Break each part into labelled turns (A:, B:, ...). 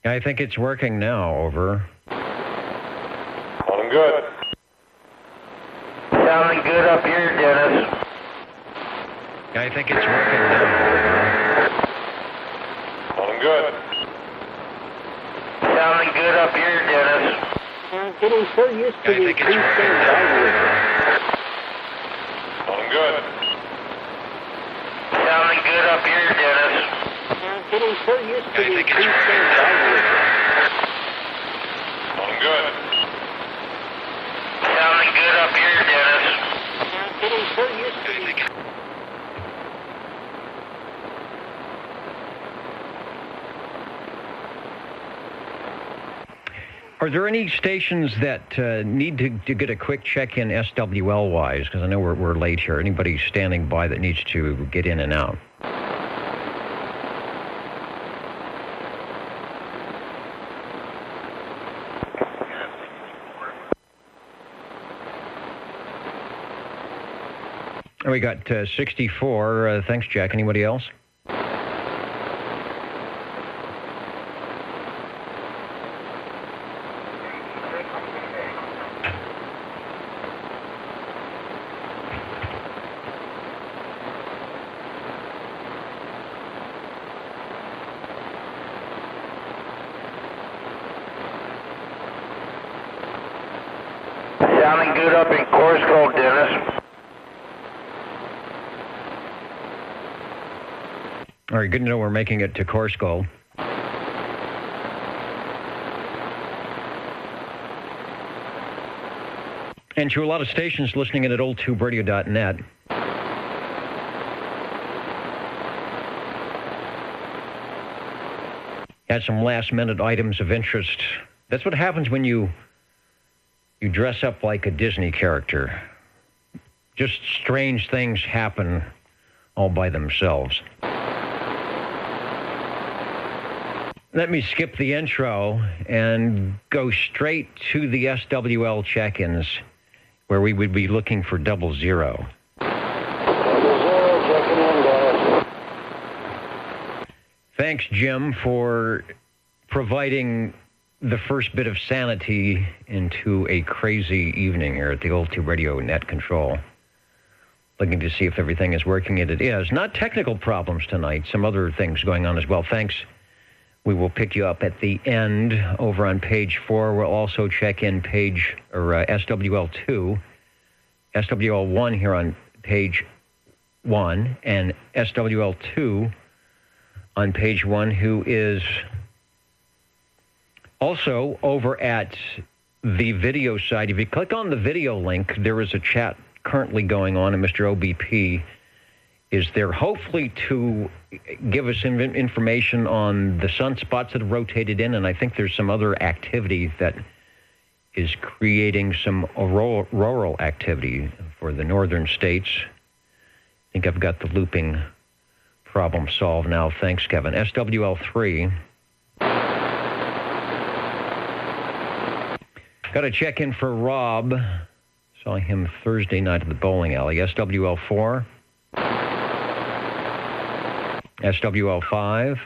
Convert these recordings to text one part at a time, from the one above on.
A: I think it's working now, over.
B: Sounding good.
C: Sounding good up here, Dennis.
A: I think it's working now, over.
B: Sounding good.
C: Sounding good up here, Dennis.
D: Getting so used to
A: I think it's working now, over.
B: Sounding good.
C: Sounding good up here, Dennis.
D: Getting so used to
A: I think it's working now, over.
B: Sounding good.
C: Sounding good up here, Dennis.
D: Getting so used to
A: Are there any stations that need to get a quick check-in SWL-wise? Because I know we're late here. Anybody standing by that needs to get in and out? We got 64. Thanks, Jack. Anybody else?
C: Sounding good up in Corsco, Dennis.
A: All right, good to know we're making it to Corsco. And to a lot of stations listening in at oldtuberadio.net. Had some last-minute items of interest. That's what happens when you dress up like a Disney character. Just strange things happen all by themselves. Let me skip the intro and go straight to the SWL check-ins, where we would be looking for 00.
D: 00 checking in, Dennis.
A: Thanks, Jim, for providing the first bit of sanity into a crazy evening here at the Old Tube Radio Net Control. Looking to see if everything is working, and it is. Not technical problems tonight, some other things going on as well. Thanks. We will pick you up at the end over on page 4. We'll also check in page, or SWL2, SWL1 here on page 1, and SWL2 on page 1, who is also over at the video side. If you click on the video link, there is a chat currently going on, and Mr. OBP is there hopefully to give us information on the sunspots that have rotated in, and I think there's some other activity that is creating some auroral activity for the northern states. I think I've got the looping problem solved now. Thanks, Kevin. SWL3. Got to check in for Rob. Saw him Thursday night at the bowling alley. SWL4. SWL5.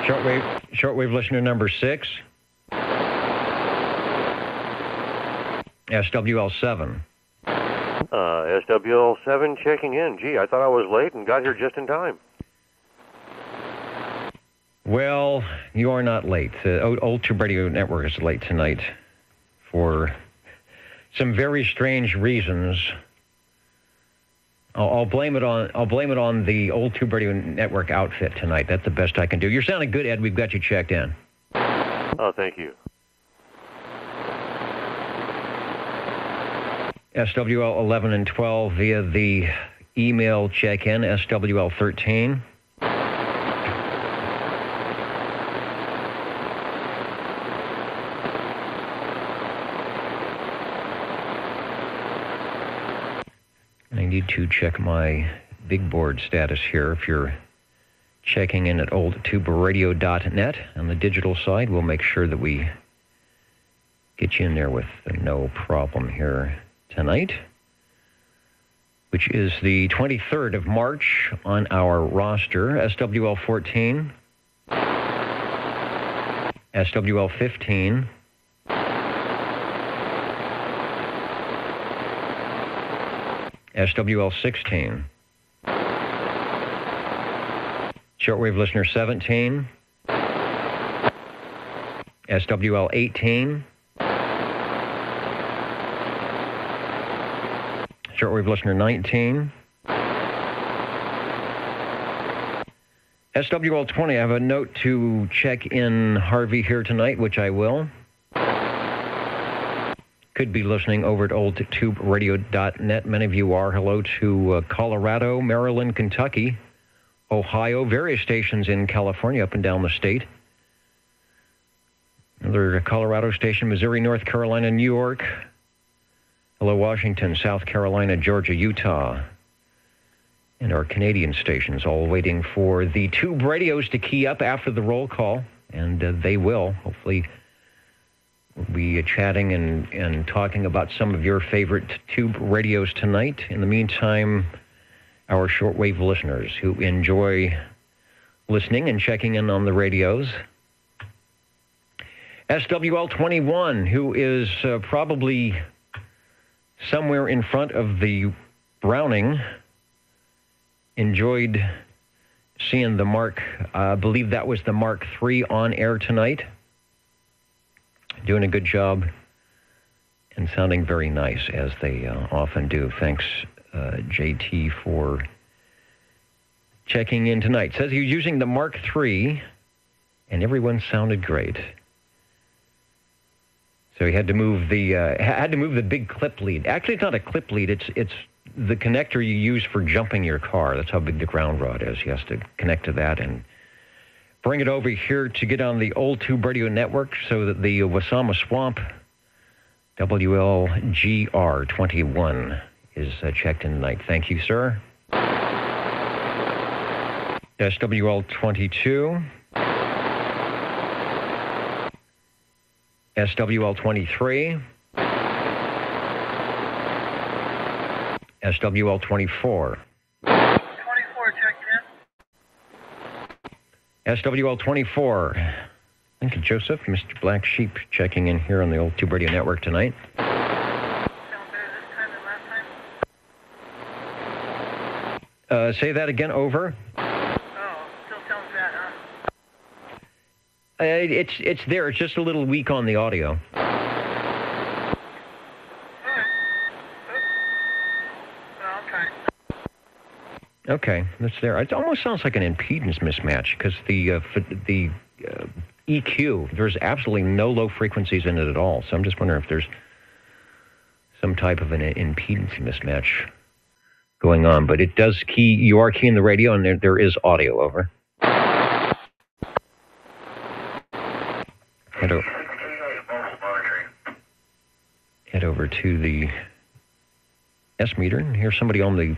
A: Shortwave listener number 6. SWL7.
E: SWL7 checking in. Gee, I thought I was late and got here just in time.
A: Well, you are not late. Old Tube Radio Network is late tonight for some very strange reasons. I'll blame it on the Old Tube Radio Network outfit tonight. That's the best I can do. You're sounding good, Ed. We've got you checked in.
E: Oh, thank you.
A: SWL 11 and 12 via the email check-in, SWL 13. I need to check my big board status here. If you're checking in at oldtuberadio.net on the digital side, we'll make sure that we get you in there with no problem here tonight, which is the 23rd of March on our roster. SWL 14. SWL 15. SWL 16. Shortwave listener 17. SWL 18. Shortwave listener 19. SWL 20, I have a note to check in Harvey here tonight, which I will. Could be listening over at oldtuberadio.net. Many of you are. Hello to Colorado, Maryland, Kentucky, Ohio, various stations in California, up and down the state. Another Colorado station, Missouri, North Carolina, New York. Hello, Washington, South Carolina, Georgia, Utah. And our Canadian stations all waiting for the tube radios to key up after the roll call. And they will. Hopefully we'll be chatting and talking about some of your favorite tube radios tonight. In the meantime, our shortwave listeners who enjoy listening and checking in on the radios. SWL 21, who is probably somewhere in front of the Browning, enjoyed seeing the Mark, I believe that was the Mark III on air tonight. Doing a good job and sounding very nice, as they often do. Thanks, JT, for checking in tonight. Says he was using the Mark III, and everyone sounded great. So he had to move the big clip lead. Actually, it's not a clip lead. It's the connector you use for jumping your car. That's how big the ground rod is. He has to connect to that and bring it over here to get on the Old Tube Radio Network so that the Wasama Swamp WLGR 21 is checked in tonight. Thank you, sir. SWL 22. SWL 23. SWL 24.
F: 24 checked in.
A: SWL 24. Thank you, Joseph. Mr. Black Sheep checking in here on the Old Tube Radio Network tonight.
F: Sound better this time than last time?
A: Say that again, over.
F: Oh, still sounds bad, huh?
A: It's there. It's just a little weak on the audio. Okay, that's there. It almost sounds like an impedance mismatch because the EQ, there's absolutely no low frequencies in it at all. So I'm just wondering if there's some type of an impedance mismatch going on. But it does key. You are keying the radio, and there is audio. Over. Head over to the S meter and here's somebody on the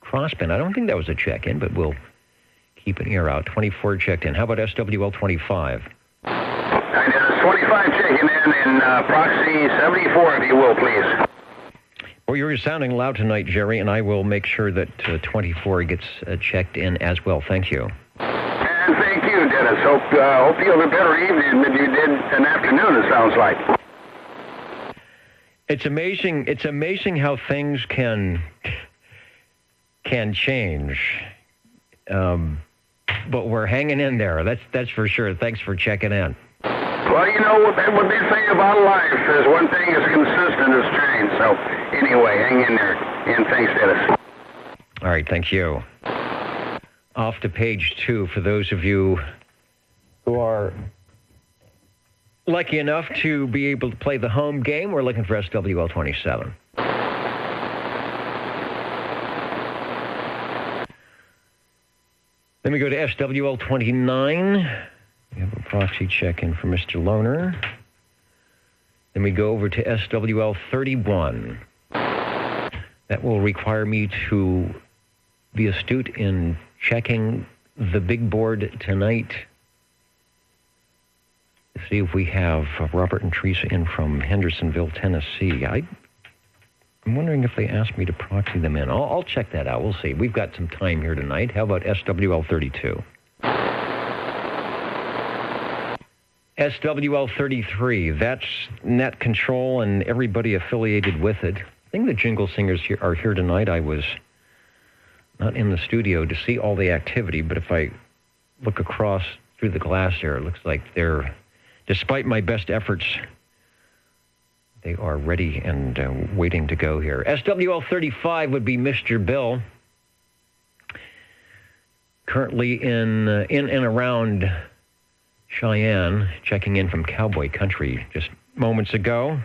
A: crossband. I don't think that was a check-in, but we'll keep an ear out. 24 checked in. How about SWL 25?
C: I did a 25 checking in proxy 74, if you will, please.
A: Well, you're sounding loud tonight, Jerry, and I will make sure that 24 gets checked in as well. Thank you.
C: And thank you, Dennis. Hope you have a better evening than you did an afternoon, it sounds like.
A: It's amazing. It's amazing how things can change. But we're hanging in there. That's for sure. Thanks for checking in.
C: Well, you know what they say about life is one thing is consistent is change. So anyway, hang in there. And thanks, Dennis.
A: All right, thank you. Off to page 2 for those of you who are lucky enough to be able to play the home game. We're looking for SWL 27. Then we go to SWL 29. We have a proxy check-in for Mr. Loner. Then we go over to SWL 31. That will require me to be astute in checking the big board tonight to see if we have Robert and Teresa in from Hendersonville, Tennessee. I'm wondering if they asked me to proxy them in. I'll check that out. We'll see. We've got some time here tonight. How about SWL 32? SWL33, that's Net Control and everybody affiliated with it. I think the Jingle Singers are here tonight. I was not in the studio to see all the activity, but if I look across through the glass there, it looks like they're, despite my best efforts, they are ready and waiting to go here. SWL35 would be Mr. Bill, currently in and around Cheyenne, checking in from Cowboy Country just moments ago.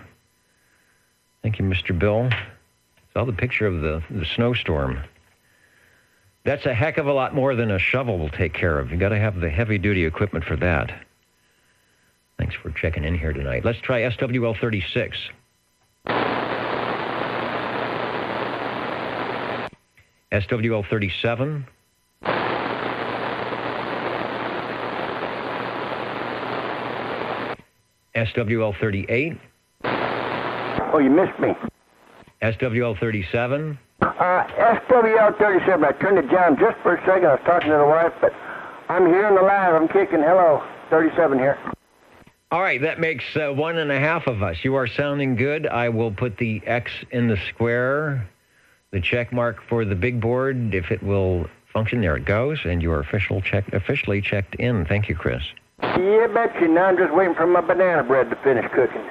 A: Thank you, Mr. Bill. Saw the picture of the snowstorm. That's a heck of a lot more than a shovel will take care of. You got to have the heavy-duty equipment for that. Thanks for checking in here tonight. Let's try SWL36. SWL37. SWL38.
C: Oh, you missed me.
A: SWL37.
C: SWL37. I turned it down just for a second. I was talking to the wife, but I'm here in the live. I'm kicking. Hello, 37 here.
A: All right, that makes 1.5 of us. You are sounding good. I will put the X in the square, the check mark for the big board, if it will function. There it goes, and you are officially checked in. Thank you, Chris.
C: Yeah, betcha. Now I'm just waiting for my banana bread to finish cooking.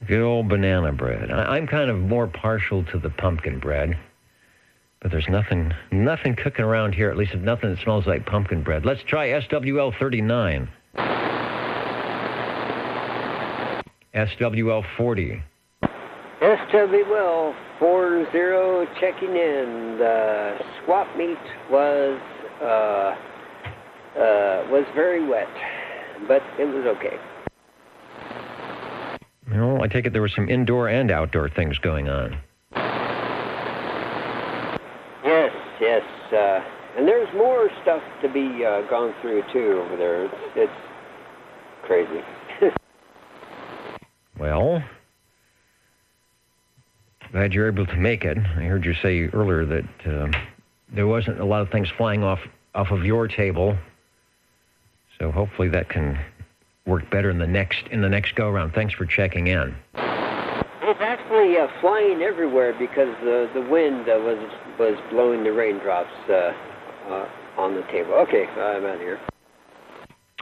A: Good old banana bread. I'm kind of more partial to the pumpkin bread, but there's nothing cooking around here, at least nothing that smells like pumpkin bread. Let's try SWL39. SWL40.
G: SWL 40 checking in. The swap meet was very wet, but it was okay.
A: Well, I take it there were some indoor and outdoor things going on.
G: Yes. And there's more stuff to be gone through, too, over there. It's crazy.
A: Well, glad you're able to make it. I heard you say earlier that there wasn't a lot of things flying off of your table, so hopefully that can work better in the next go-around. Thanks for checking in.
G: It's actually flying everywhere because the wind was blowing the raindrops on the table. Okay, I'm out of here.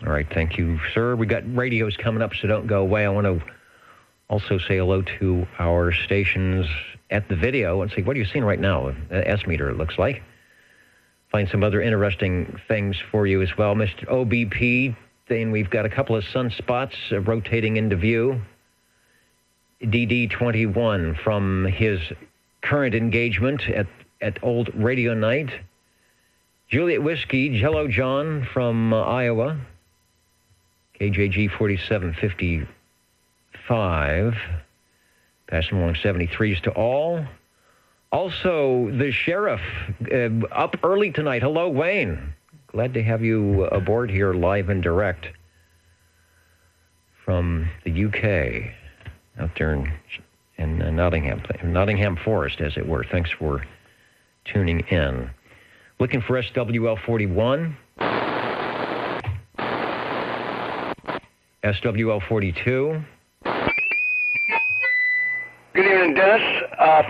A: All right, thank you, sir. We got radios coming up, so don't go away. I want to also say hello to our stations at the video and see, what are you seeing right now? S-meter, it looks like. Find some other interesting things for you as well. Mr. OBP, then we've got a couple of sunspots rotating into view. DD21 from his current engagement at Old Radio Night. Juliet Whiskey, Jello John from Iowa. KJG 4755. Passing along 73s to all. Also, the sheriff up early tonight. Hello, Wayne. Glad to have you aboard here live and direct from the UK out there in Nottingham Forest, as it were. Thanks for tuning in. Looking for SWL41. SWL42.
C: Good evening, Dennis.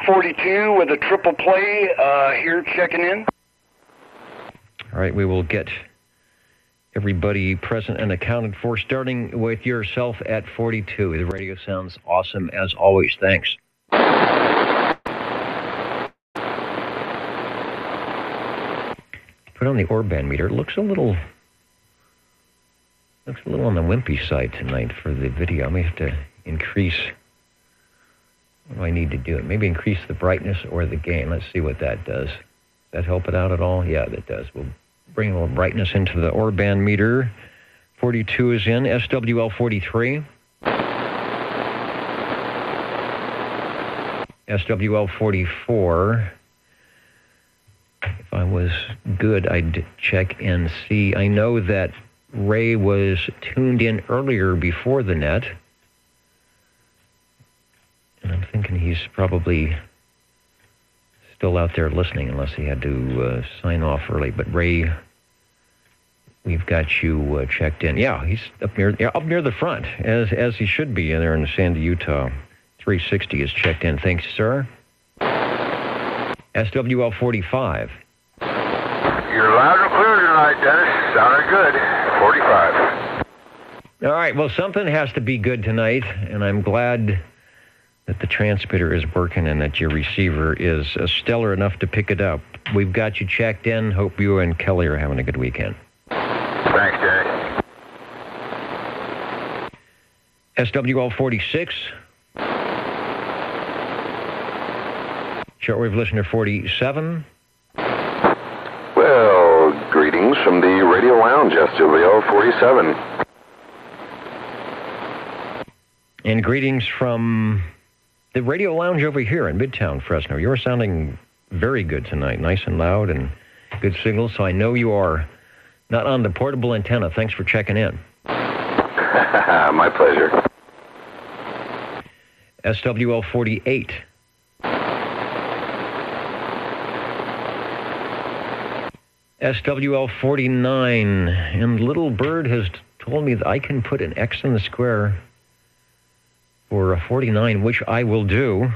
C: 42 with a triple play here checking in.
A: All right, we will get everybody present and accounted for, starting with yourself at 42. The radio sounds awesome as always. Thanks. Put on the Orban meter. It looks a little on the wimpy side tonight for the video. I may have to increase. What do I need to do? Maybe increase the brightness or the gain. Let's see what that does. Does that help it out at all? Yeah, that does. We'll bring a little brightness into the Orban meter. 42 is in. SWL 43. SWL 44. If I was good, I'd check and see. I know that Ray was tuned in earlier before the net. And I'm thinking he's probably still out there listening unless he had to sign off early. But Ray We've got you checked in. Yeah, he's up near the front, as he should be in there in Sandy, Utah. 360 is checked in. Thanks, sir. SWL 45.
C: You're loud and clear tonight, Dennis. Sounded good. 45.
A: All right, well, something has to be good tonight, and I'm glad that the transmitter is working and that your receiver is stellar enough to pick it up. We've got you checked in. Hope you and Kelly are having a good weekend.
C: Thanks, Dennis.
A: SWL 46. Shortwave listener 47.
C: Well, greetings from the Radio Lounge, SWL 47.
A: And greetings from the Radio Lounge over here in Midtown, Fresno. You're sounding very good tonight, nice and loud and good signal, so I know you are not on the portable antenna. Thanks for checking in.
C: My pleasure.
A: SWL 48. SWL 49. And Little Bird has told me that I can put an X in the square for a 49, which I will do.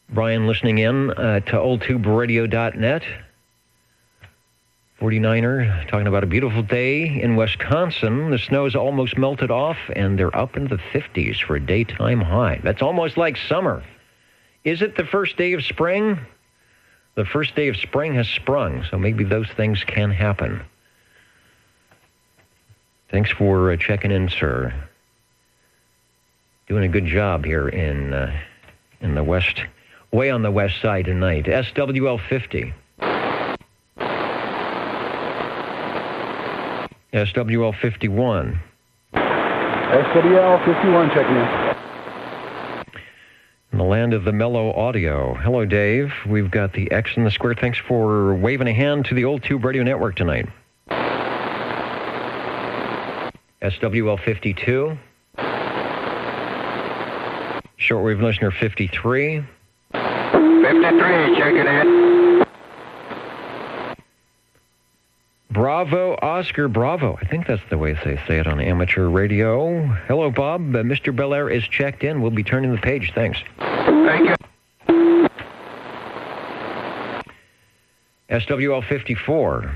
A: Brian listening in to oldtuberadio.net. 49er talking about a beautiful day in Wisconsin. The snow's almost melted off, and they're up into the 50s for a daytime high. That's almost like summer. Is it the first day of spring? The first day of spring has sprung, so maybe those things can happen. Thanks for checking in, sir. Doing a good job here in the west, way on the west side tonight. SWL 50. SWL 51.
H: SWL 51 checking in.
A: In the land of the mellow audio. Hello, Dave. We've got the X in the square. Thanks for waving a hand to the Old Tube Radio Network tonight. SWL 52. Shortwave listener 53.
C: 53, checking in.
A: Bravo, Oscar, bravo. I think that's the way they say it on amateur radio. Hello, Bob. Mr. Belair is checked in. We'll be turning the page. Thanks.
C: Thank you.
A: SWL 54.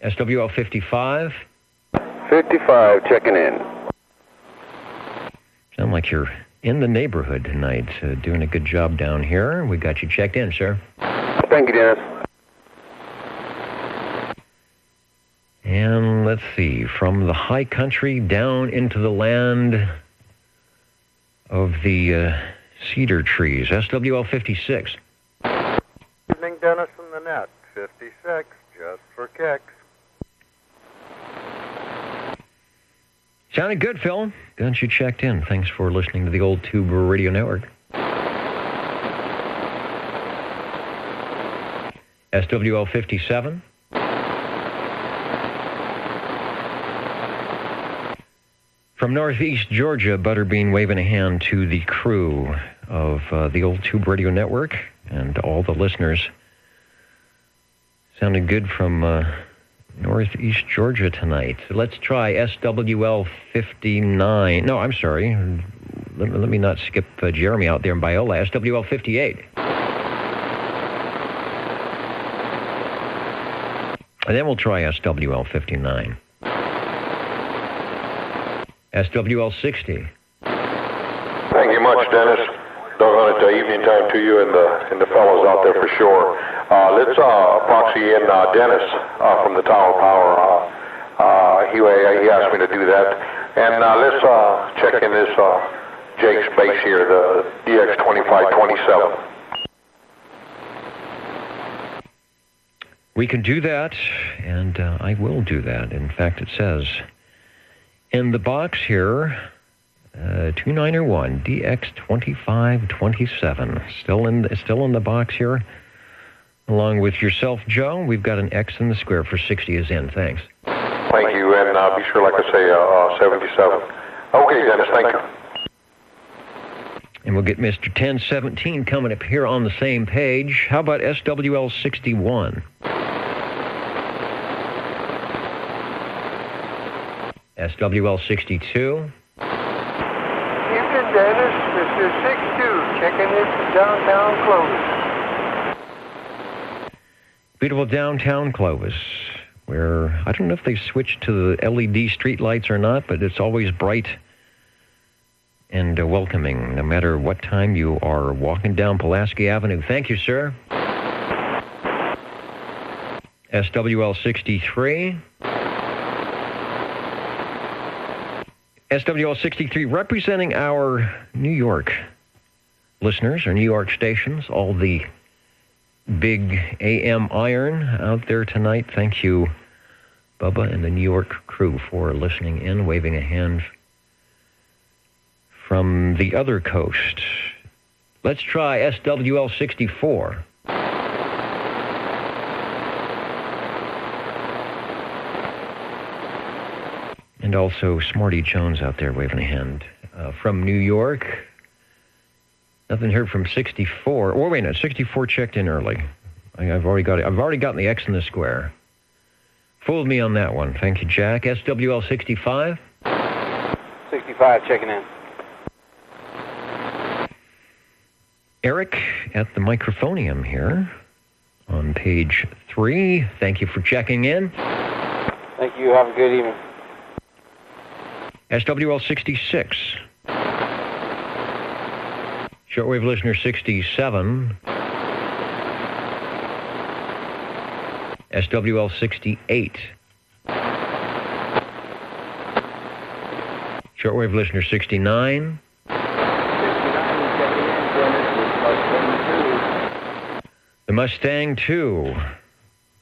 A: SWL 55.
C: 55, checking in.
A: Sound like you're in the neighborhood tonight, doing a good job down here. We got you checked in, sir.
C: Thank you, Dennis.
A: And let's see, from the high country down into the land of the cedar trees, SWL 56.
E: Evening, Dennis from the net, 56, just for kicks.
A: Sounded good, Phil. Got you checked in. Thanks for listening to the Old Tube Radio Network. SWL 57. From Northeast Georgia, Butterbean waving a hand to the crew of the Old Tube Radio Network and all the listeners. Sounded good from Northeast Georgia tonight. So let's try SWL 59. No, I'm sorry. Let me not skip Jeremy out there in Biola. SWL 58. And then we'll try SWL 59. SWL 60.
B: Thank you much, Dennis. Doggone it, evening time to you and the fellows out there for sure. Let's proxy in Dennis from the Tower Power. He asked me to do that. And let's check in this Jake's base here, the DX2527.
A: We can do that, and I will do that. In fact, it says in the box here, 2901 DX2527. Still in the box here. Along with yourself, Joe, we've got an X in the square for 60 is in. Thanks.
B: Thank you, and be sure, like I say, 77. Okay, Dennis, thank you.
A: And we'll get Mr. 1017 coming up here on the same page. How about SWL 61? SWL 62.
D: Evening, Dennis. This is 6-2, checking into downtown Clovis.
A: Beautiful downtown Clovis, where I don't know if they switched to the LED street lights or not, but it's always bright and welcoming, no matter what time you are walking down Pulaski Avenue. Thank you, sir. SWL 63. SWL 63, representing our New York listeners, our New York stations, all the big AM iron out there tonight. Thank you, Bubba and the New York crew, for listening in, waving a hand from the other coast. Let's try SWL 64. And also Smarty Jones out there waving a hand from New York. Nothing heard from 64. Oh, wait a minute. 64 checked in early. I've already got it. I've already gotten the X in the square. Fooled me on that one. Thank you, Jack. SWL 65.
E: 65 checking in.
A: Eric at the microphonium here on page 3. Thank you for checking in.
E: Thank you. Have a good evening.
A: SWL 66. Shortwave listener 67. SWL 68. Shortwave listener 69. The Mustang 2.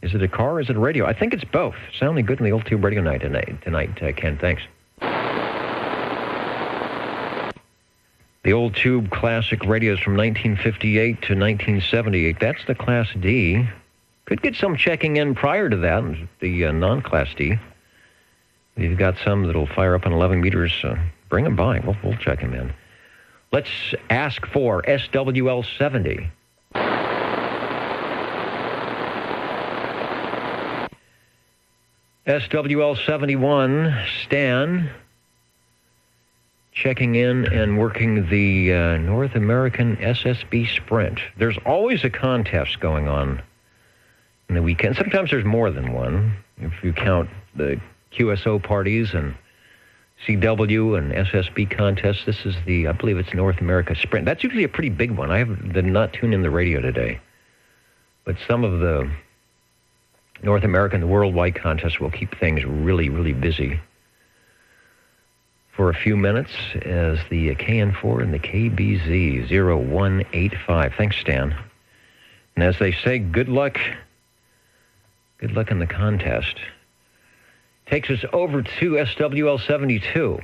A: Is it a car or is it a radio? I think it's both. Sounding good in the old tube radio night tonight, Ken. Thanks. The old tube classic radios from 1958 to 1978. That's the Class D. Could get some checking in prior to that, the non-Class D. If you've got some that'll fire up on 11 meters, bring them by. We'll check them in. Let's ask for SWL 70. SWL 71, Stan, checking in and working the North American SSB Sprint. There's always a contest going on in the weekend. Sometimes there's more than one, if you count the QSO parties and CW and SSB contests. This is I believe it's North America Sprint. That's usually a pretty big one. I did not tune in the radio today. But some of the North American, the worldwide contests will keep things really, really busy for a few minutes as the KN4 and the KBZ 0185. Thanks, Stan. And as they say, good luck in the contest. Takes us over to SWL 72.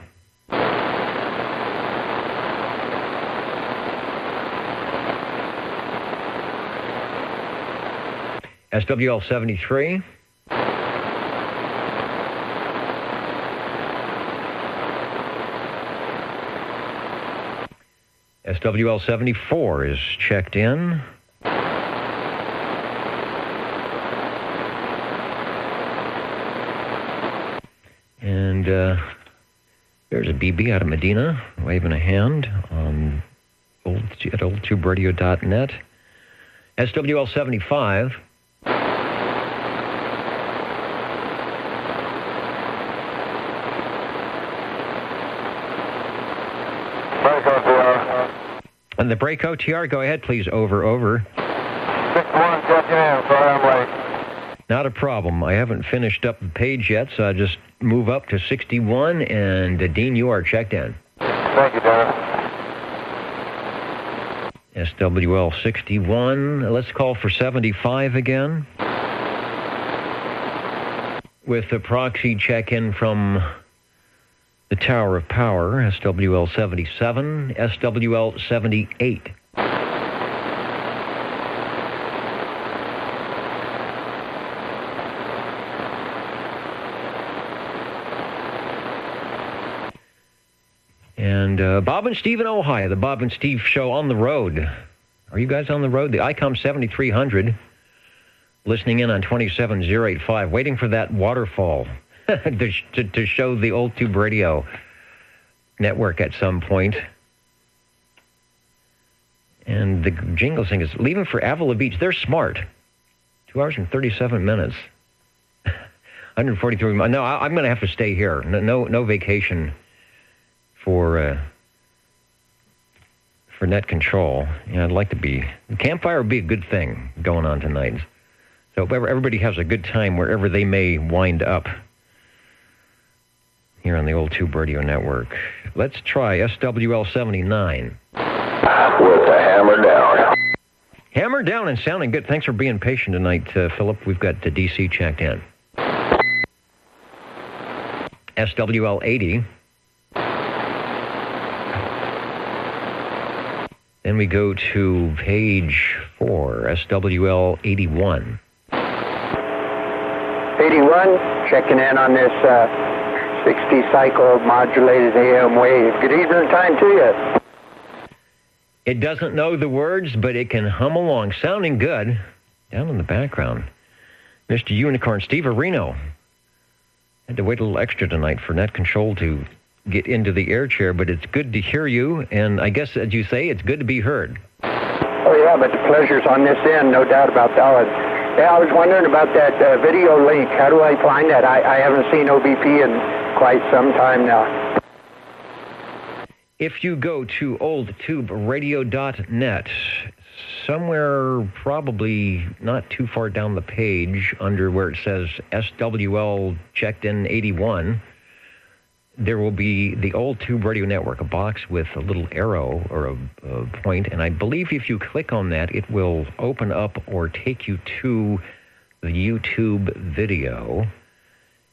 A: SWL 73. SWL 74 is checked in. And there's a BB out of Medina waving a hand on at oldtuberadio.net. SWL 75. And the break OTR, go ahead, please. Over.
E: 61 checking in. Sorry I'm late.
A: Not a problem. I haven't finished up the page yet, so I'll just move up to 61, and Dean, you are checked in.
E: Thank you, Dennis.
A: SWL 61. Let's call for 75 again. With the proxy check-in from the Tower of Power, SWL 77, SWL 78. And Bob and Steve in Ohio, the Bob and Steve Show on the road. Are you guys on the road? The ICOM 7300, listening in on 27085, waiting for that waterfall to show the Old Tube Radio network at some point. And the jingle thing is leaving for Avila Beach. They're smart. 2 hours and 37 minutes. 143 miles. No, I'm going to have to stay here. No vacation for net control. Yeah, I'd like to be. The campfire would be a good thing going on tonight. So everybody has a good time wherever they may wind up here on the Old Tube Radio Network. Let's try SWL 79.
B: With the hammer down.
A: Hammer down and sounding good. Thanks for being patient tonight, Philip. We've got the DC checked in. SWL 80. Then we go to page 4, SWL 81.
D: 81, checking in on this 60 cycle modulated AM wave. Good evening time to you.
A: It doesn't know the words, but it can hum along, sounding good. Down in the background, Mr. Unicorn, Steve Areno. Had to wait a little extra tonight for net control to get into the air chair, but it's good to hear you, and I guess, as you say, it's good to be heard.
D: Oh, yeah, but the pleasure's on this end, no doubt about that. Yeah, I was wondering about that video link. How do I find that? I haven't seen OBP in quite some time now.
A: If you go to oldtuberadio.net, somewhere probably not too far down the page, under where it says SWL checked in 81, there will be the Old Tube Radio Network, a box with a little arrow or a point, and I believe if you click on that, it will open up or take you to the YouTube video.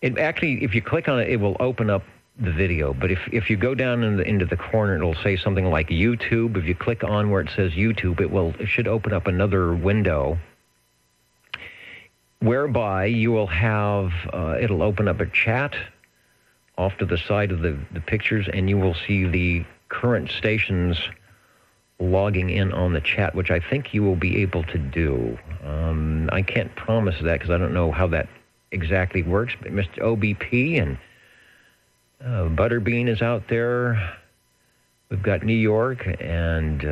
A: It actually, if you click on it, it will open up the video, but if you go down into the corner, it'll say something like YouTube. If you click on where it says YouTube, it should open up another window whereby you will have, it'll open up a chat off to the side of the pictures, and you will see the current stations logging in on the chat, which I think you will be able to do. I can't promise that because I don't know how that exactly works, but Mr. OBP and Butterbean is out there. We've got New York and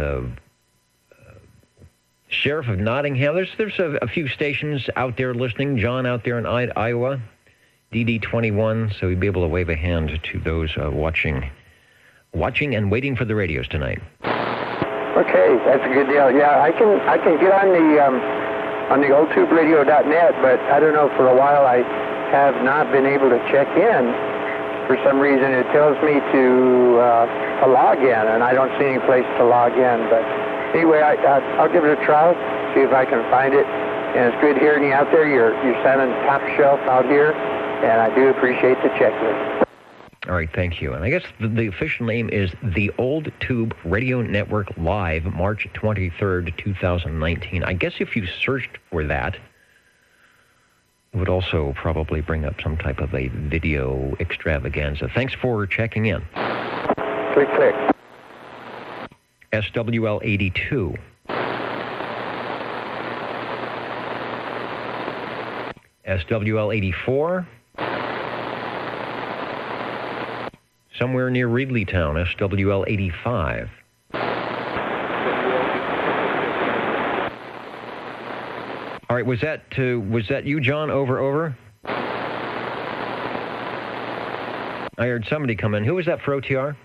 A: Sheriff of Nottingham. There's a few stations out there listening. John out there in Iowa. DD21, so we'd be able to wave a hand to those watching and waiting for the radios tonight.
D: Okay, that's a good deal. Yeah, I can get on the oldtuberadio.net, but I don't know, for a while I have not been able to check in. For some reason it tells me to log in, and I don't see any place to log in. But anyway, I'll give it a try, see if I can find it. And it's good hearing you out there. You're sounding top shelf out here. And I do appreciate the checklist.
A: All right, thank you. And I guess the official name is the Old Tube Radio Network Live, March 23rd, 2019. I guess if you searched for that, it would also probably bring up some type of a video extravaganza. Thanks for checking in.
D: Click.
A: SWL 82. SWL 84. Somewhere near Reedleytown, SWL 85. All right, was that you, John? Over? I heard somebody come in. Who was that for OTR?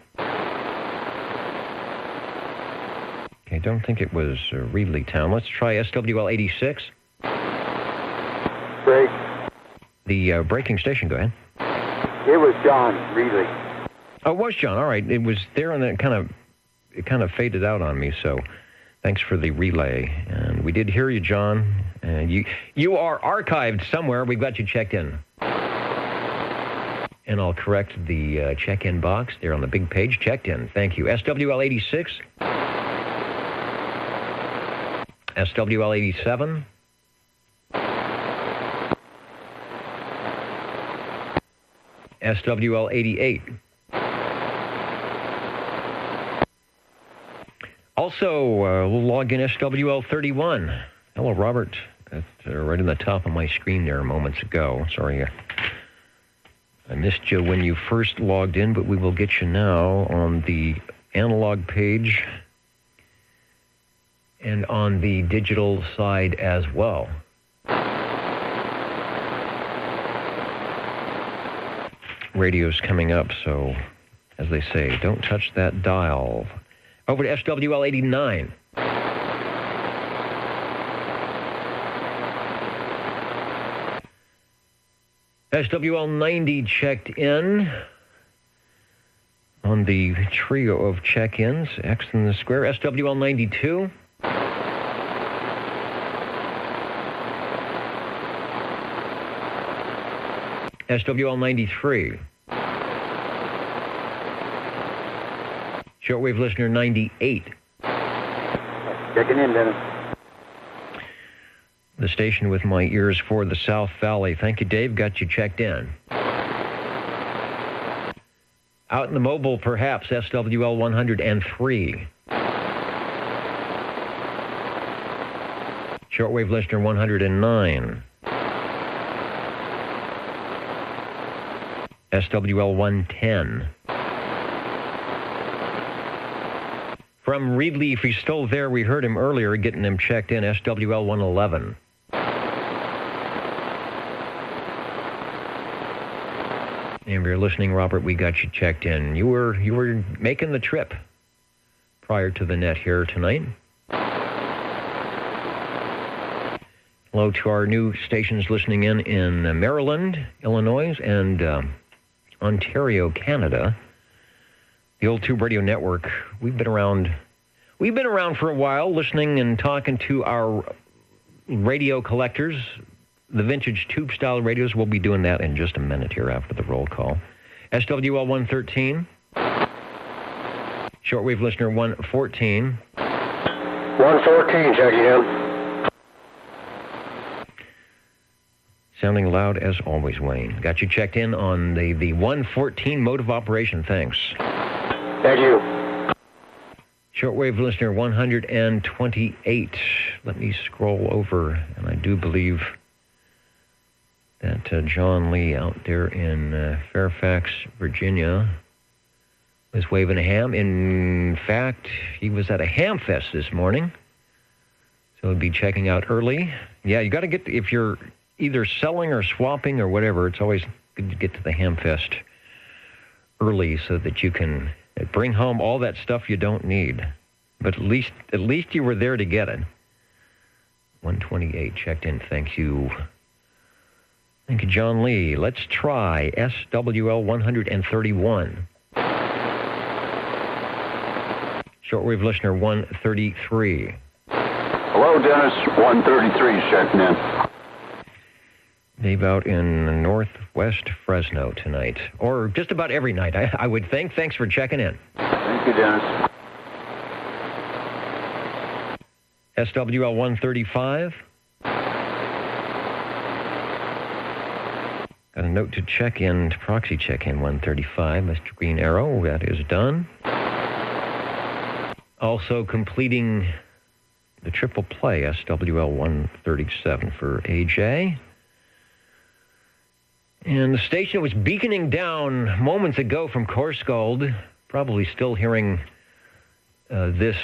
A: Okay, I don't think it was Reedleytown. Let's try SWL 86.
D: Great.
A: The breaking station, go ahead.
D: It was John Reedley.
A: Oh, it was John. All right. It was there, and then it kind of faded out on me, so thanks for the relay. And we did hear you, John. And you are archived somewhere. We've got you checked in. And I'll correct the check-in box there on the big page. Checked in. Thank you. SWL 86. SWL 87. SWL 88. Also, we'll log in SWL31. Hello, Robert. That's right in the top of my screen there moments ago. Sorry, I missed you when you first logged in, but we will get you now on the analog page and on the digital side as well. Radio's coming up, so as they say, don't touch that dial. Over to SWL 89. SWL 90 checked in on the trio of check-ins. X in the square. SWL 92. SWL 93. Shortwave listener 98.
C: Checking in, Dennis.
A: The station with my ears for the South Valley. Thank you, Dave. Got you checked in. Out in the mobile, perhaps, SWL 103. Shortwave listener 109. SWL 110. From Reedley, if he's still there, we heard him earlier, getting him checked in, SWL 111. And if you're listening, Robert, we got you checked in. You were making the trip prior to the net here tonight. Hello to our new stations listening in Maryland, Illinois, and Ontario, Canada. The Old Tube Radio Network. We've been around for a while, listening and talking to our radio collectors, the vintage tube-style radios. We'll be doing that in just a minute here after the roll call. SWL 113. Shortwave listener 114.
C: 114, checking in.
A: Sounding loud as always, Wayne. Got you checked in on the 114 mode of operation. Thanks.
C: Thank you.
A: Shortwave listener 128. Let me scroll over, and I do believe that John Lee out there in Fairfax, Virginia, was waving a ham. In fact, he was at a ham fest this morning, so he'll be checking out early. Yeah, you got to get, if you're either selling or swapping or whatever, it's always good to get to the ham fest early so that you can bring home all that stuff you don't need. But at least you were there to get it. 128 checked in. Thank you. Thank you, John Lee. Let's try SWL 131. Shortwave listener 133.
C: Hello, Dennis. 133 checking in.
A: Dave out in northwest Fresno tonight. Or just about every night, I would think. Thanks for checking in.
C: Thank you, Dennis.
A: SWL 135. Got a note to check in, to proxy check in 135. Mr. Green Arrow, that is done. Also completing the triple play, SWL 137 for AJ. And the station was beaconing down moments ago from Coarsegold, probably still hearing this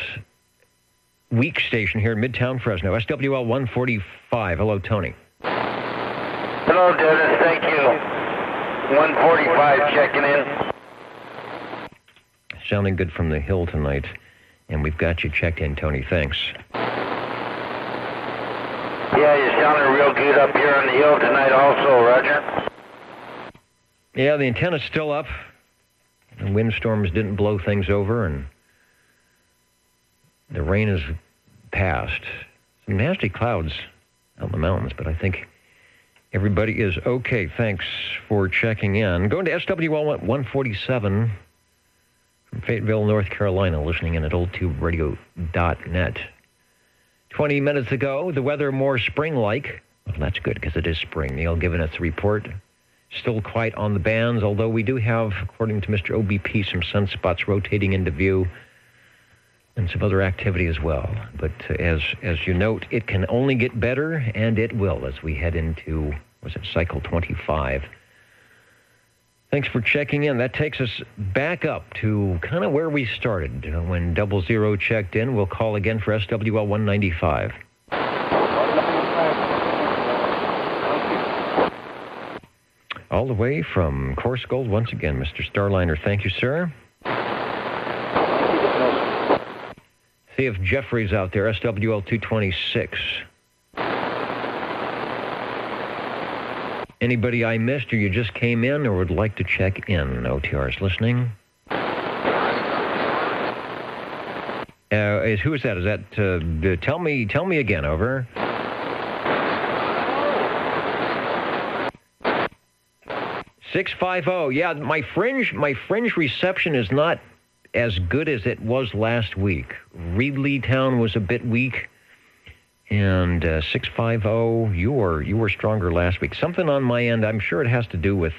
A: weak station here in Midtown Fresno, SWL 145. Hello, Tony.
C: Hello, Dennis. Thank you. 145 checking in.
A: Sounding good from the hill tonight. And we've got you checked in, Tony. Thanks.
C: Yeah, you're sounding real good up here on the hill tonight also, Roger.
A: Yeah, the antenna's still up. The windstorms didn't blow things over, and the rain has passed. Some nasty clouds out in the mountains, but I think everybody is okay. Thanks for checking in. Going to SWL 147 from Fayetteville, North Carolina, listening in at oldtuberadio.net. 20 minutes ago, the weather more spring-like. Well, that's good, because it is spring. Neil giving us a report. Still quiet on the bands, although we do have, according to Mr. OBP, some sunspots rotating into view and some other activity as well. But as you note, it can only get better, and it will as we head into, cycle 25. Thanks for checking in. That takes us back up to kind of where we started when 00 checked in. We'll call again for SWL 195. All the way from Course Gold, once again, Mr. Starliner. Thank you, sir. See if Jeffrey's out there, SWL 226. Anybody I missed, or you just came in or would like to check in? OTR's listening. Who is that? Is that, tell me again, over. $650. Yeah, my fringe reception is not as good as it was last week. Reedley Town was a bit weak, and 650. You were stronger last week. Something on my end. I'm sure it has to do with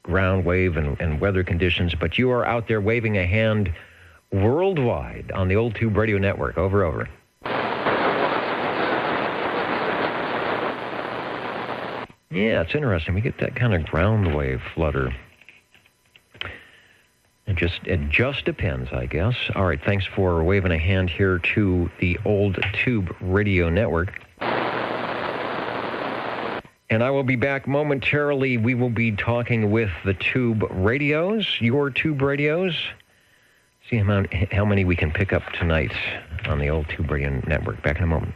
A: ground wave and weather conditions. But you are out there waving a hand worldwide on the Old Tube Radio Network. Over. Yeah, it's interesting. We get that kind of ground wave flutter. It just depends, I guess. All right, thanks for waving a hand here to the Old Tube Radio Network. And I will be back momentarily. We will be talking with the Tube Radios, your Tube Radios. See how many we can pick up tonight on the Old Tube Radio Network. Back in a moment.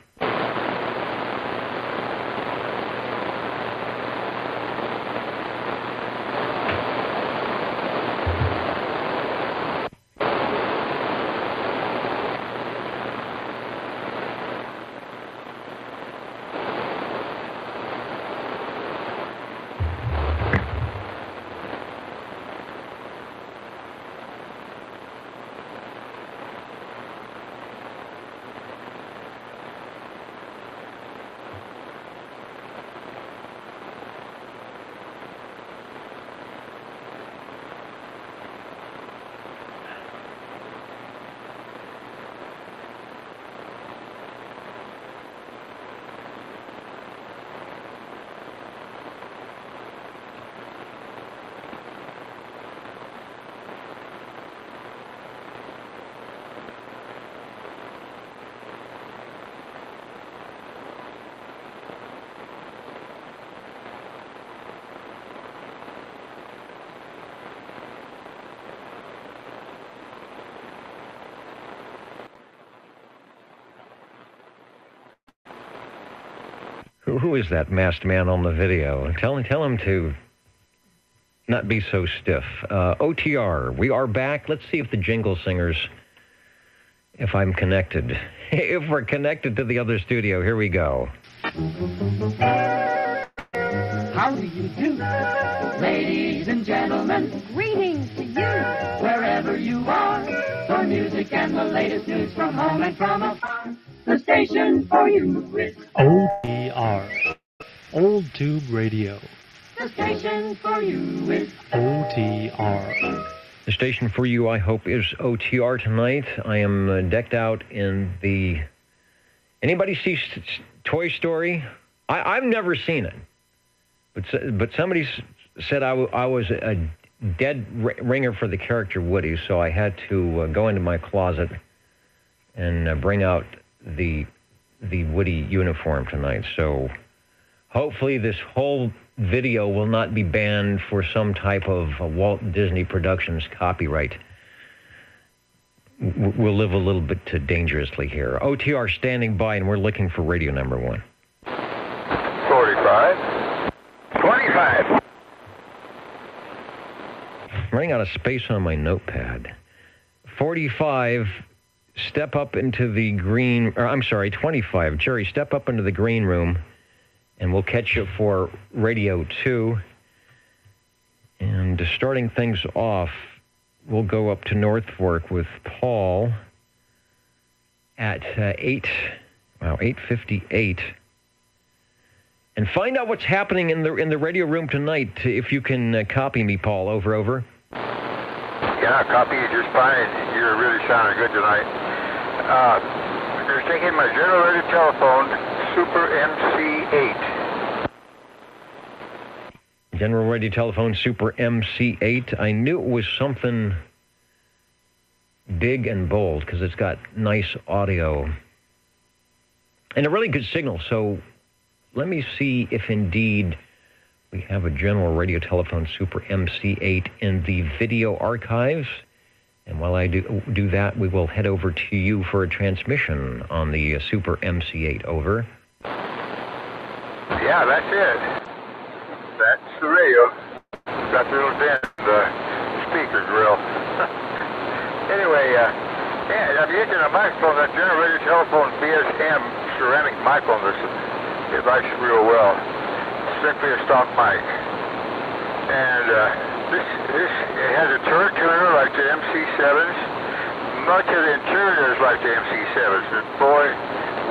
A: Who is that masked man on the video? Tell him to not be so stiff. OTR, we are back. Let's see if the jingle singers, if I'm connected. If we're connected to the other studio, here we go.
H: How do you do, ladies and gentlemen?
I: Greetings to you.
H: Wherever you are, for music and the latest news from home and from afar. The station for you is
J: OTR, Old Tube Radio.
H: The station for you is
J: OTR.
A: The station for you, I hope, is OTR tonight. I am decked out in the... Anybody see Toy Story? I've never seen it. But somebody said I was a dead ringer for the character Woody, so I had to go into my closet and bring out the Woody uniform tonight. So hopefully this whole video will not be banned for some type of Walt Disney Productions copyright. We'll live a little bit too dangerously here. OTR standing by, and we're looking for radio number 1.
C: 45. 25.
A: Running out of space on my notepad. 45, step up into the green... Or, I'm sorry, 25. Jerry, step up into the green room, and we'll catch you for Radio 2. And starting things off, we'll go up to North Fork with Paul at 8:58. And find out what's happening in the radio room tonight, if you can copy me, Paul. Over.
B: Yeah, copy you just fine. You're really sounding good tonight.
C: You're taking my General Radio telephone, Super MC8.
A: General Radio telephone, Super MC8. I knew it was something big and bold because it's got nice audio and a really good signal. So let me see if indeed we have a General Radio telephone, Super MC8 in the video archives. And while I do that, we will head over to you for a transmission on the Super MC8. Over.
C: Yeah, that's it. That's the radio. Got the little dent in the speaker grill. Anyway, I'm using a microphone, that General Radio telephone BSM ceramic microphone. It likes it real well. Strictly a stock mic. And this it has a turret tuner like the MC7s. Much of the interior is like the MC7s. But boy,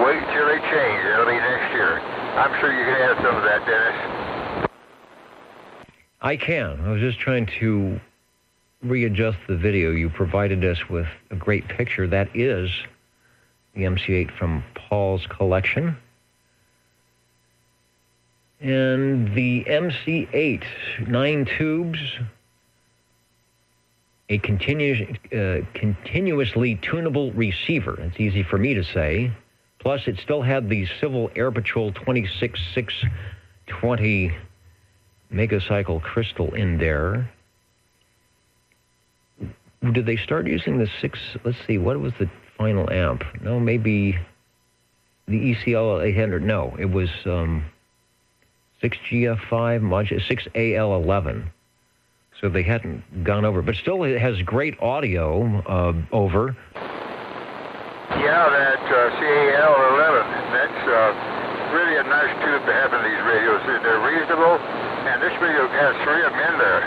C: wait till they change. It'll be next year. I'm sure you can add some of that, Dennis.
A: I can. I was just trying to readjust the video. You provided us with a great picture. That is the MC8 from Paul's collection. And the MC8, 9 tubes, a continuously tunable receiver. It's easy for me to say. Plus, it still had the Civil Air Patrol 26620 megacycle crystal in there. Did they start using the 6? Let's see, what was the final amp? No, maybe the ECL 800. No, it was 6GF5 module, 6AL11. So they hadn't gone over, but still it has great audio over.
C: Yeah, that CAL11, that's really a nice tube to have in these radios. They're reasonable, and this radio has 3 of them in there.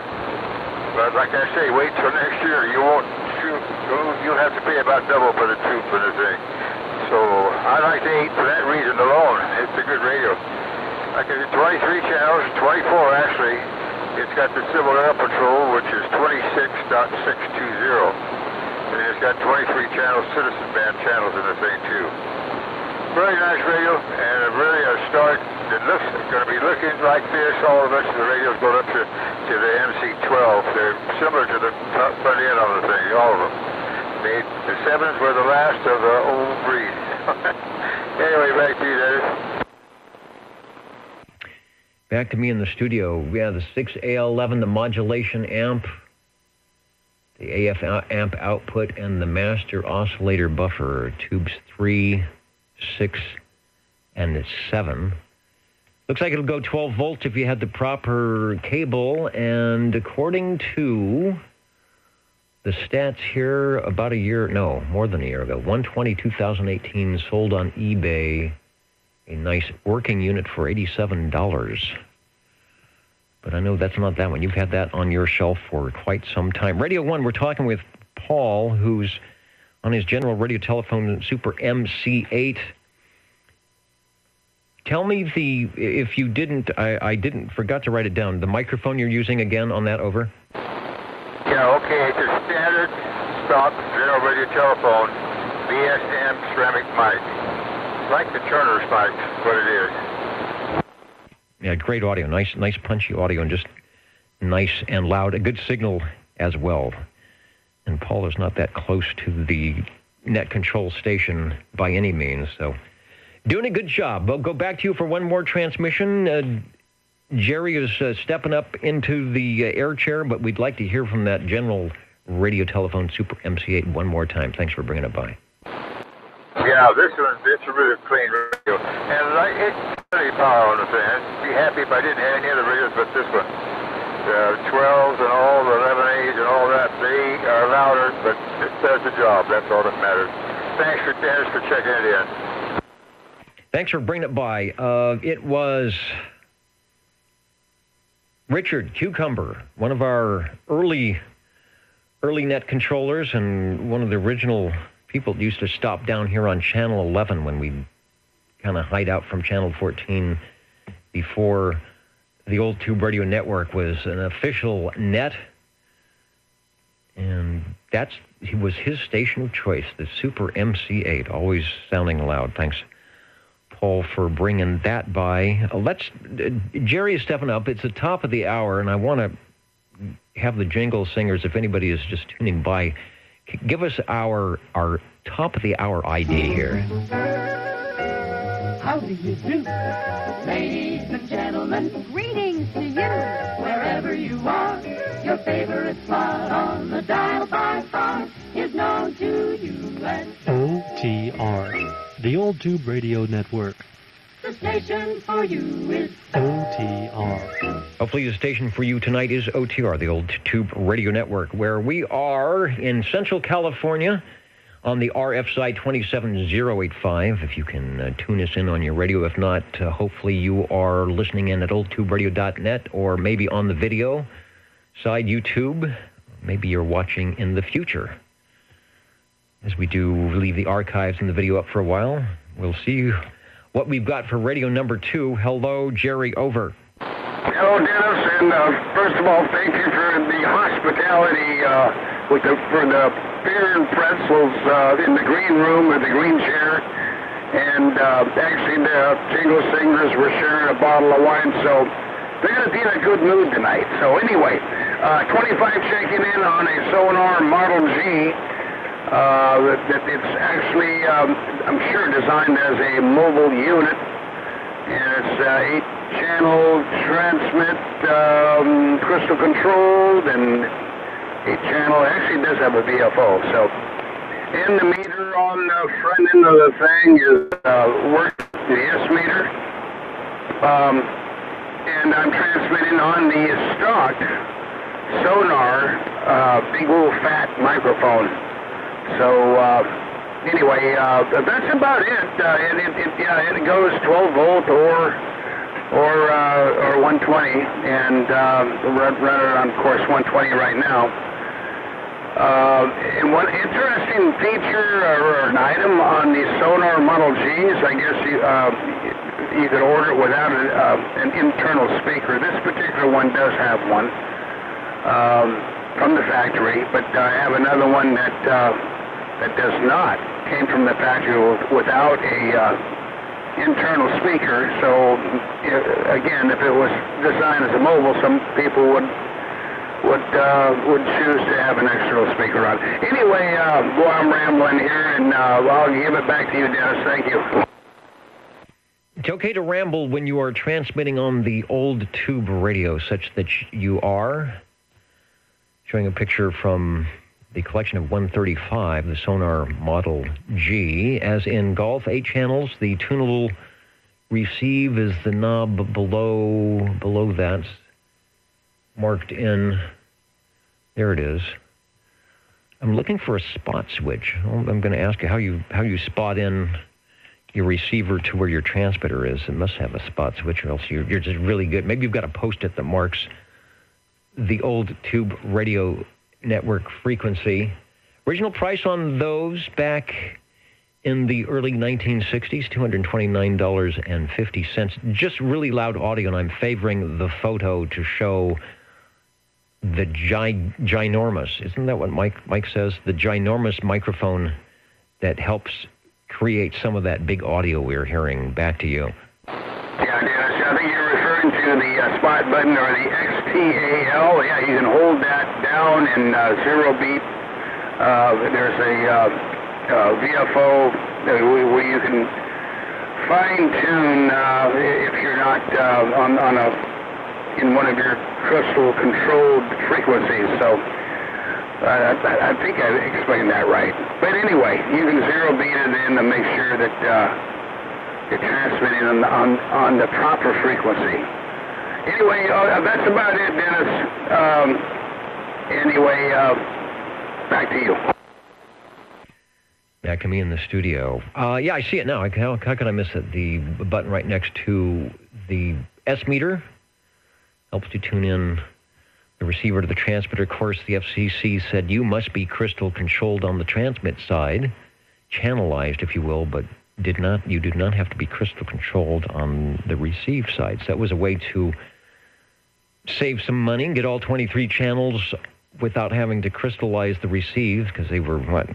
C: But like I say, wait till next year. You'll have to pay about double for the tube for the thing. So I like the 8 for that reason alone. It's a good radio. Like I said, 23 channels, 24 actually. It's got the Civil Air Patrol, which is 26.620. And it's got 23 channels, citizen band channels in the thing too. Very nice radio, and really a start that looks going to be looking like this. All the rest of the radios go up to the MC12. They're similar to the front end on the thing, all of them. The 7s were the last of the old breed. Anyway, back to you, Dennis.
A: Back to me in the studio. Yeah, the 6AL11, the modulation amp, the AF amp output, and the master oscillator buffer, tubes 3, 6, and 7. Looks like it'll go 12 volts if you had the proper cable, and according to the stats here, about a year, no, more than a year ago, 1/20/2018, sold on eBay, a nice working unit for $87. But I know that's not that one. You've had that on your shelf for quite some time. Radio 1, we're talking with Paul, who's on his General Radio telephone, Super MC8. Tell me if you didn't, I forgot to write it down, the microphone you're using again on that, over?
C: Yeah, okay, it's a standard stock General Radio telephone, BSM ceramic mic. Like the Turner's mic, what it is.
A: Yeah, great audio, nice punchy audio, and just nice and loud, a good signal as well. And Paul is not that close to the net control station by any means, so doing a good job. We'll go back to you for one more transmission. Jerry is stepping up into the air chair, but we'd like to hear from that General Radio telephone, Super MC8, one more time. Thanks for bringing it by.
C: Yeah, it's a really clean radio. And it's plenty of power on the thing. I'd be happy if I didn't have any other radios but this one. The 12s and all the 11As and all that, they are louder, but it does the job. That's all that matters. Thanks for Dennis for checking it in.
A: Thanks for bringing it by. It was Richard Cucumber, one of our early net controllers and one of the original people that used to stop down here on Channel 11 when we kind of hide out from Channel 14 before the old Tube Radio Network was an official net. And He was his station of choice, the Super MC8, always sounding loud. Thanks, Paul, for bringing that by. Jerry is stepping up. It's the top of the hour, and I want to have the jingle singers, if anybody is just tuning by, give us our top of the hour ID here.
H: How do you do? Ladies and gentlemen, greetings to you. Wherever you are, your favorite spot on the dial by far is known to you as
J: OTR, the Old Tube Radio Network.
H: the station for you is
J: OTR.
A: Hopefully the station for you tonight is OTR, the Old Tube Radio Network, where we are in Central California on the RF side 27085, if you can tune us in on your radio. If not, hopefully you are listening in at oldtuberadio.net, or maybe on the video side, YouTube. Maybe you're watching in the future. As we do leave the archives and the video up for a while, we'll see what we've got for radio number 2. Hello, Jerry, over.
C: Hello, Dennis, and first of all, thank you for the hospitality for the beer and pretzels in the green room with the green chair. And actually, the jingle singers were sharing a bottle of wine, so they're going to be in a good mood tonight. So anyway, 25 checking in on a Sonar Model G. It's actually, I'm sure, designed as a mobile unit. And it's 8-channel transmit, crystal controlled, and 8-channel. Actually, it does have a VFO. So, and the meter on the front end of the thing is the S meter. And I'm transmitting on the stock Sonar big old fat microphone. So anyway, that's about it. And it goes 12 volt or 120, and running on course 120 right now. And one interesting feature or an item on the Sonar Model Gs, I guess you could order it without an internal speaker. This particular one does have one from the factory, but I have another one that does not. Came from the factory without a internal speaker. So again, if it was designed as a mobile, some people would choose to have an external speaker on. Anyway, boy, I'm rambling here, and I'll give it back to you, Dennis. Thank you.
A: It's okay to ramble when you are transmitting on the Old Tube Radio, such that you are. Showing a picture from the collection of 135, the Sonar Model G. As in golf, 8 channels. The tunable receive is the knob below that, marked in. There it is. I'm looking for a spot switch. I'm going to ask you how you spot in your receiver to where your transmitter is. It must have a spot switch, or else you're just really good. Maybe you've got a post-it that marks the Old Tube Radio Network frequency. Original price on those back in the early 1960s, $229.50. Just really loud audio, and I'm favoring the photo to show the ginormous, isn't that what Mike says? The ginormous microphone that helps create some of that big audio we're hearing. Back to you.
C: Yeah, Dennis, I think you're referring to the spot button, or the XTAL. Yeah, you can hold that down in 0 beat. There's a VFO where you can fine-tune if you're not in one of your crystal-controlled frequencies. So I think I explained that right. But anyway, you can 0 beat it in to make sure that you're transmitting on the proper frequency. Anyway, that's about it, Dennis. Anyway, back to you.
A: Back to me in the studio. Yeah, I see it now. How can I miss it? The button right next to the S meter helps you tune in the receiver to the transmitter. Of course, the FCC said you must be crystal controlled on the transmit side, channelized, if you will, but you did not have to be crystal controlled on the receive side. So that was a way to save some money and get all 23 channels without having to crystallize the receive, because they were, what,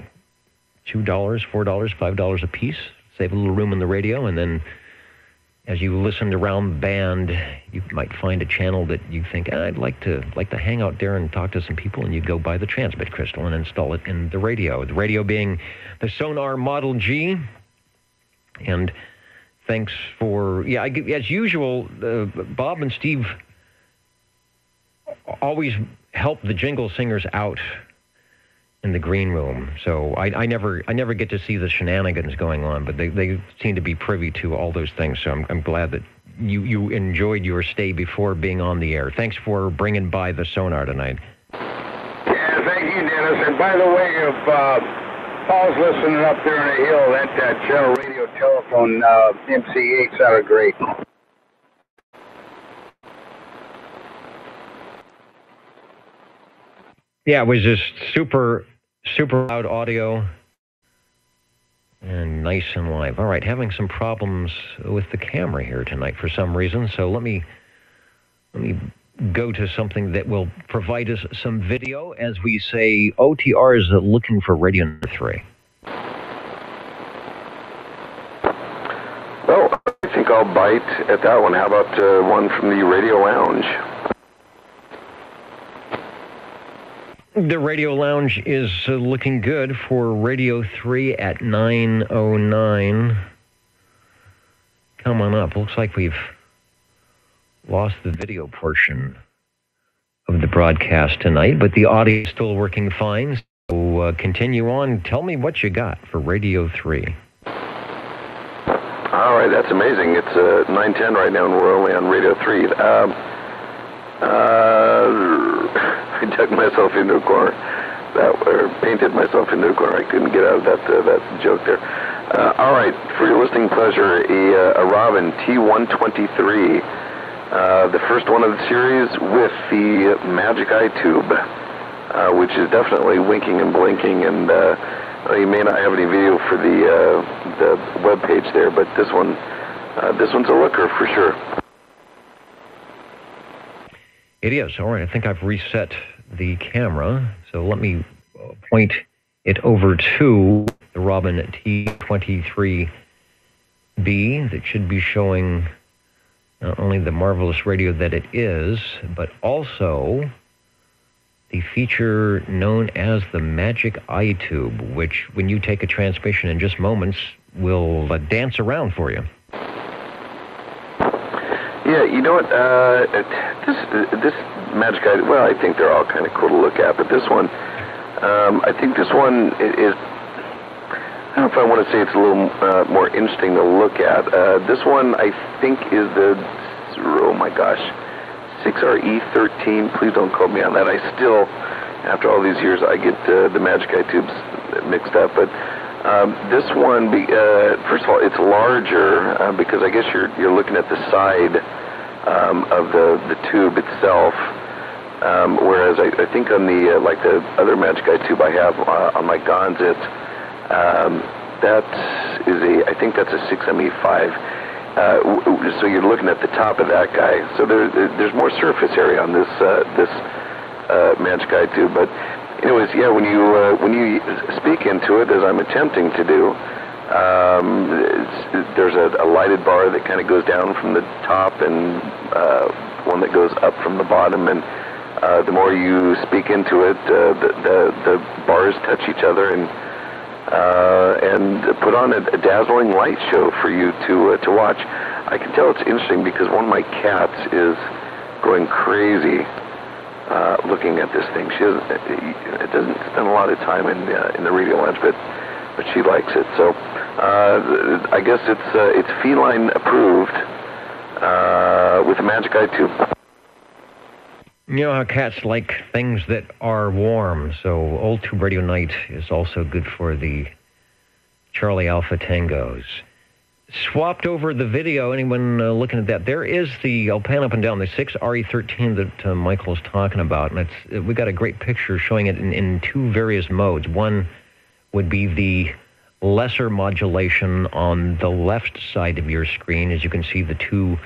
A: $2, $4, $5 a piece? Save a little room in the radio, and then as you listened around the band, you might find a channel that you think, I'd like to hang out there and talk to some people, and you go buy the transmit crystal and install it in the radio. The radio being the Sonar Model G. And thanks for, as usual, Bob and Steve always help the jingle singers out in the green room. So I never get to see the shenanigans going on, but they seem to be privy to all those things. So I'm glad that you enjoyed your stay before being on the air. Thanks for bringing by the sonar tonight.
C: Yeah, thank you, Dennis. And by the way, if Paul's listening up there in the hill, that General Radio Telephone MC8 sounded great.
A: Yeah, it was just super loud audio and nice and live. All right, having some problems with the camera here tonight for some reason, so let me go to something that will provide us some video as we say OTR is looking for radio number 3.
B: Well, I think I'll bite at that one. How about one from the Radio Lounge?
A: The Radio Lounge is looking good for Radio 3 at 9:09. Come on up. Looks like we've lost the video portion of the broadcast tonight, but the audio is still working fine. So continue on. Tell me what you got for Radio 3.
B: All right, that's amazing. It's 9:10 right now, and we're only on Radio 3. I dug myself into a corner, or painted myself into a corner. I couldn't get out of that joke there. All right, for your listening pleasure, a Robin T123, the first one of the series with the Magic Eye tube, which is definitely winking and blinking, and you may not have any video for the web page there, but this one's a looker for sure.
A: It is. All right, I think I've reset the camera, so let me point it over to the Robin T23B that should be showing not only the marvelous radio that it is, but also the feature known as the Magic Eye Tube, which, when you take a transmission in just moments, will dance around for you.
B: Yeah, you know what, this Magic Eye, well, I think they're all kind of cool to look at, but this one, I think this one is, I don't know if I want to say it's a little more interesting to look at. This one, I think, is the, oh my gosh, 6RE13, please don't quote me on that. I still, after all these years, I get the Magic Eye tubes mixed up, but this one, first of all, it's larger because I guess you're looking at the side of the tube itself, whereas I think on the like the other Magic Eye tube I have on my Gonzit, that is I think that's a 6ME5. So you're looking at the top of that guy. So there's more surface area on this Magic Eye tube, but. Anyways, yeah, when you speak into it, as I'm attempting to do, there's a lighted bar that kind of goes down from the top and one that goes up from the bottom, and the more you speak into it, the bars touch each other and put on a dazzling light show for you to watch. I can tell it's interesting because one of my cats is going crazy. Looking at this thing, it doesn't spend a lot of time in the Radio Lounge, but she likes it. So I guess it's feline approved with the Magic Eye tube.
A: You know how cats like things that are warm, so Old Tube Radio Night is also good for the Charlie Alpha Tangos. Swapped over the video, anyone looking at that, there is the, I'll pan up and down, the 6RE13 that Michael is talking about, and we got a great picture showing it in two various modes. One would be the lesser modulation on the left side of your screen, as you can see the two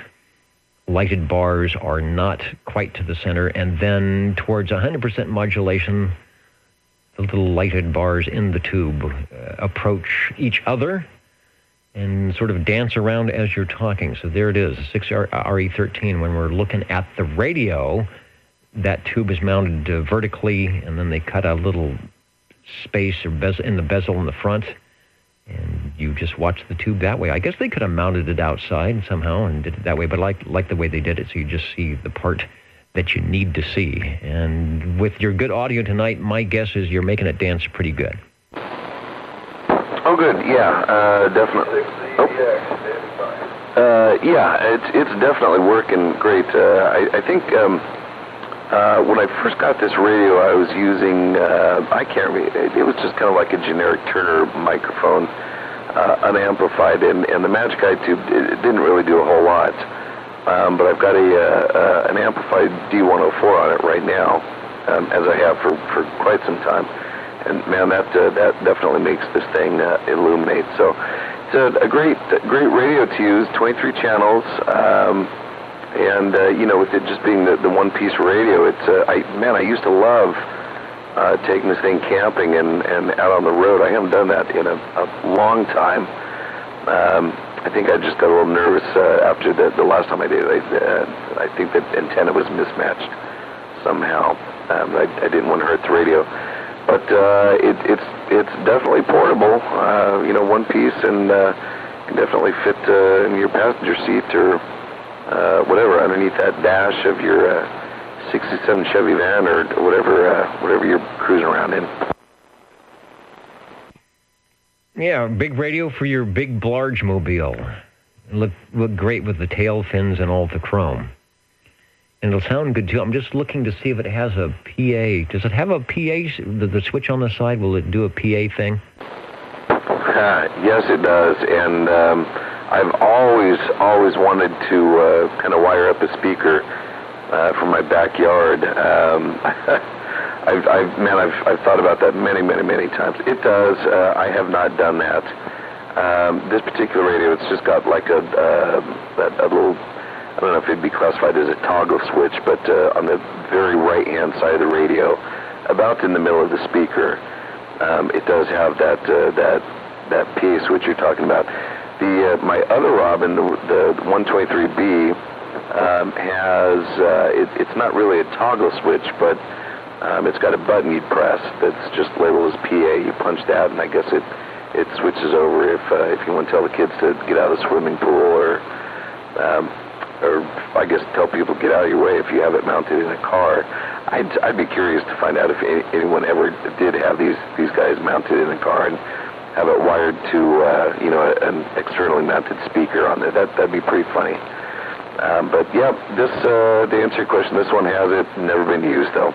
A: lighted bars are not quite to the center, and then towards 100% modulation, the little lighted bars in the tube approach each other and sort of dance around as you're talking. So there it is, 6RE13. When we're looking at the radio, that tube is mounted vertically, and then they cut a little space or in the bezel in the front, and you just watch the tube that way. I guess they could have mounted it outside somehow and did it that way, but I like the way they did it, so you just see the part that you need to see. And with your good audio tonight, my guess is you're making it dance pretty good.
I: Oh, good. Yeah, definitely. Yeah, it's definitely working great. I think when I first got this radio, I was using, I can't remember, it was just kind of like a generic Turner microphone, unamplified, and the Magic Eye tube, it didn't really do a whole lot. But I've got an amplified D104 on it right now, as I have for quite some time. And man, that definitely makes this thing illuminate. So it's a great radio to use, 23 channels. And with it just being the one-piece radio, it's I used to love taking this thing camping and out on the road. I haven't done that in a long time. I think I just got a little nervous after the last time I did it. I think the antenna was mismatched somehow. I didn't want to hurt the radio, but it's definitely portable. One piece, and can definitely fit in your passenger seat or whatever, underneath that dash of your 67 Chevy van or whatever you're cruising around in.
A: Yeah, big radio for your big Blarge mobile. Look great with the tail fins and all the chrome. And it'll sound good too. I'm just looking to see if it has a PA. Does it have a PA? The switch on the side, will it do a PA thing?
I: Yes, it does. And I've always wanted to kind of wire up a speaker from my backyard. I've thought about that many times. It does. I have not done that. This particular radio, it's just got like a little, I don't know if it'd be classified as a toggle switch, but on the very right-hand side of the radio, about in the middle of the speaker, it does have that PA switch you're talking about. My other Robin, the 123B, has it's not really a toggle switch, but it's got a button you press that's just labeled as PA. You punch that, and I guess it switches over if you want to tell the kids to get out of the swimming pool, or I guess tell people to get out of your way if you have it mounted in a car. I'd be curious to find out if anyone ever did have these guys mounted in a car and have it wired to an externally mounted speaker on there. That'd be pretty funny. But yeah, this to answer your question, this one has it. Never been used though.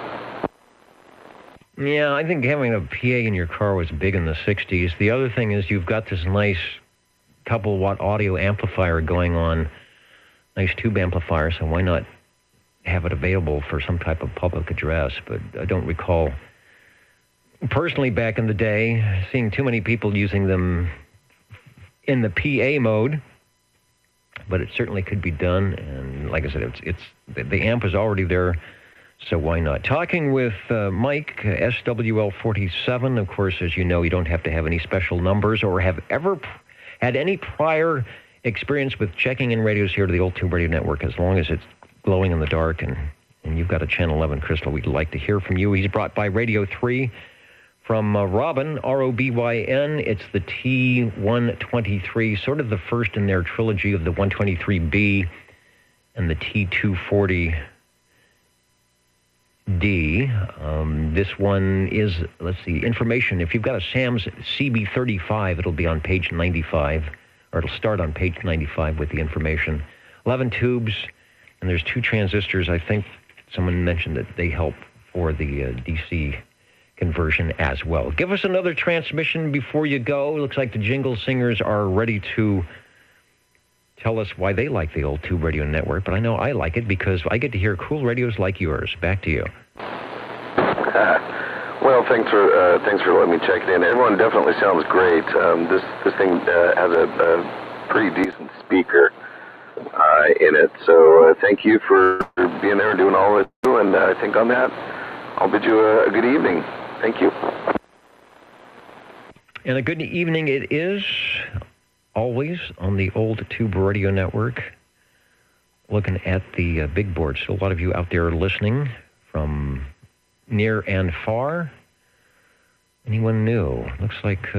A: Yeah, I think having a PA in your car was big in the 60s. The other thing is you've got this nice couple watt audio amplifier going on, nice tube amplifier, so why not have it available for some type of public address? But I don't recall, personally back in the day, seeing too many people using them in the PA mode, but it certainly could be done. And like I said, it's the amp is already there, so why not? Talking with Mike, SWL47. Of course, as you know, you don't have to have any special numbers or have ever had any prior experience with checking in radios here to the Old Tube Radio Network, as long as it's glowing in the dark and you've got a Channel 11 crystal. We'd like to hear from you. He's brought by Radio 3 from Robin, R-O-B-Y-N. It's the T123, sort of the first in their trilogy of the 123B and the T240D. This one is, let's see, information. If you've got a Sam's CB35, it'll be on page 95, or it'll start on page 95 with the information. 11 tubes, and there's 2 transistors. I think someone mentioned that they help for the DC conversion as well. Give us another transmission before you go. Looks like the Jingle Singers are ready to tell us why they like the Old Tube Radio Network, but I know I like it because I get to hear cool radios like yours. Back to you.
I: Well, thanks for letting me check it in. Everyone definitely sounds great. This thing has a pretty decent speaker. in it. So thank you for being there and doing all that you do. And I think on that, I'll bid you a good evening. Thank you.
A: And a good evening it is, always on the Old Tube Radio Network. Looking at the big board. So a lot of you out there listening from near and far. Anyone new? Looks like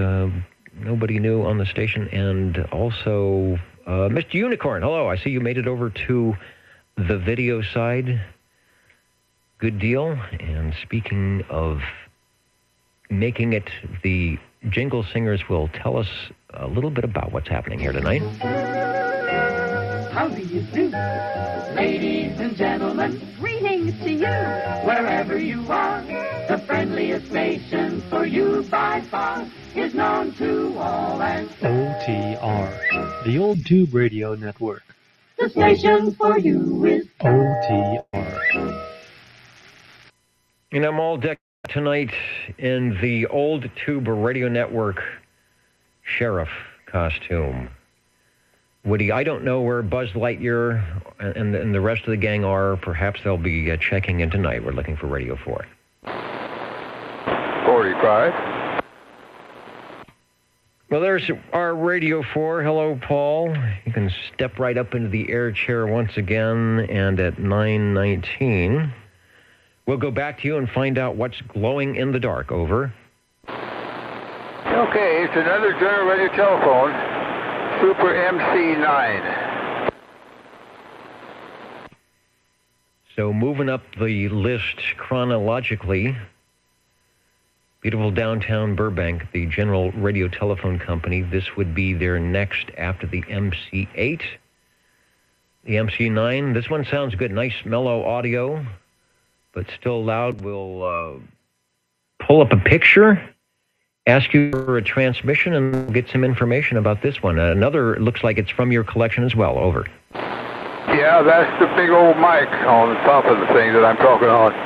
A: nobody new on the station. And also, Mr. Unicorn, hello. I see you made it over to the video side. Good deal. And speaking of making it, the Jingle Singers will tell us a little bit about what's happening here tonight.
H: How do you do? Ladies and gentlemen, greetings to you. Wherever you are, the friendliest station for you by far is known to all as
J: OTR, the Old Tube Radio Network.
H: The station for you is
J: OTR.
A: And I'm all decked tonight in the Old Tube Radio Network sheriff costume. Woody, I don't know where Buzz Lightyear and the rest of the gang are. Perhaps they'll be checking in tonight. We're looking for Radio 4.
C: 45.
A: Well, there's our Radio 4. Hello, Paul. You can step right up into the air chair once again, and at 9:19, we'll go back to you and find out what's glowing in the dark. Over.
C: Okay, it's another general radio telephone, Super MC9.
A: So moving up the list chronologically, beautiful downtown Burbank, the General Radio Telephone Company. This would be their next after the MC8. The MC9, this one sounds good. Nice mellow audio, but still loud. We'll pull up a picture, ask you for a transmission, and get some information about this one. Another looks like it's from your collection as well. Over.
C: Yeah, that's the big old mic on the top of the thing that I'm talking on.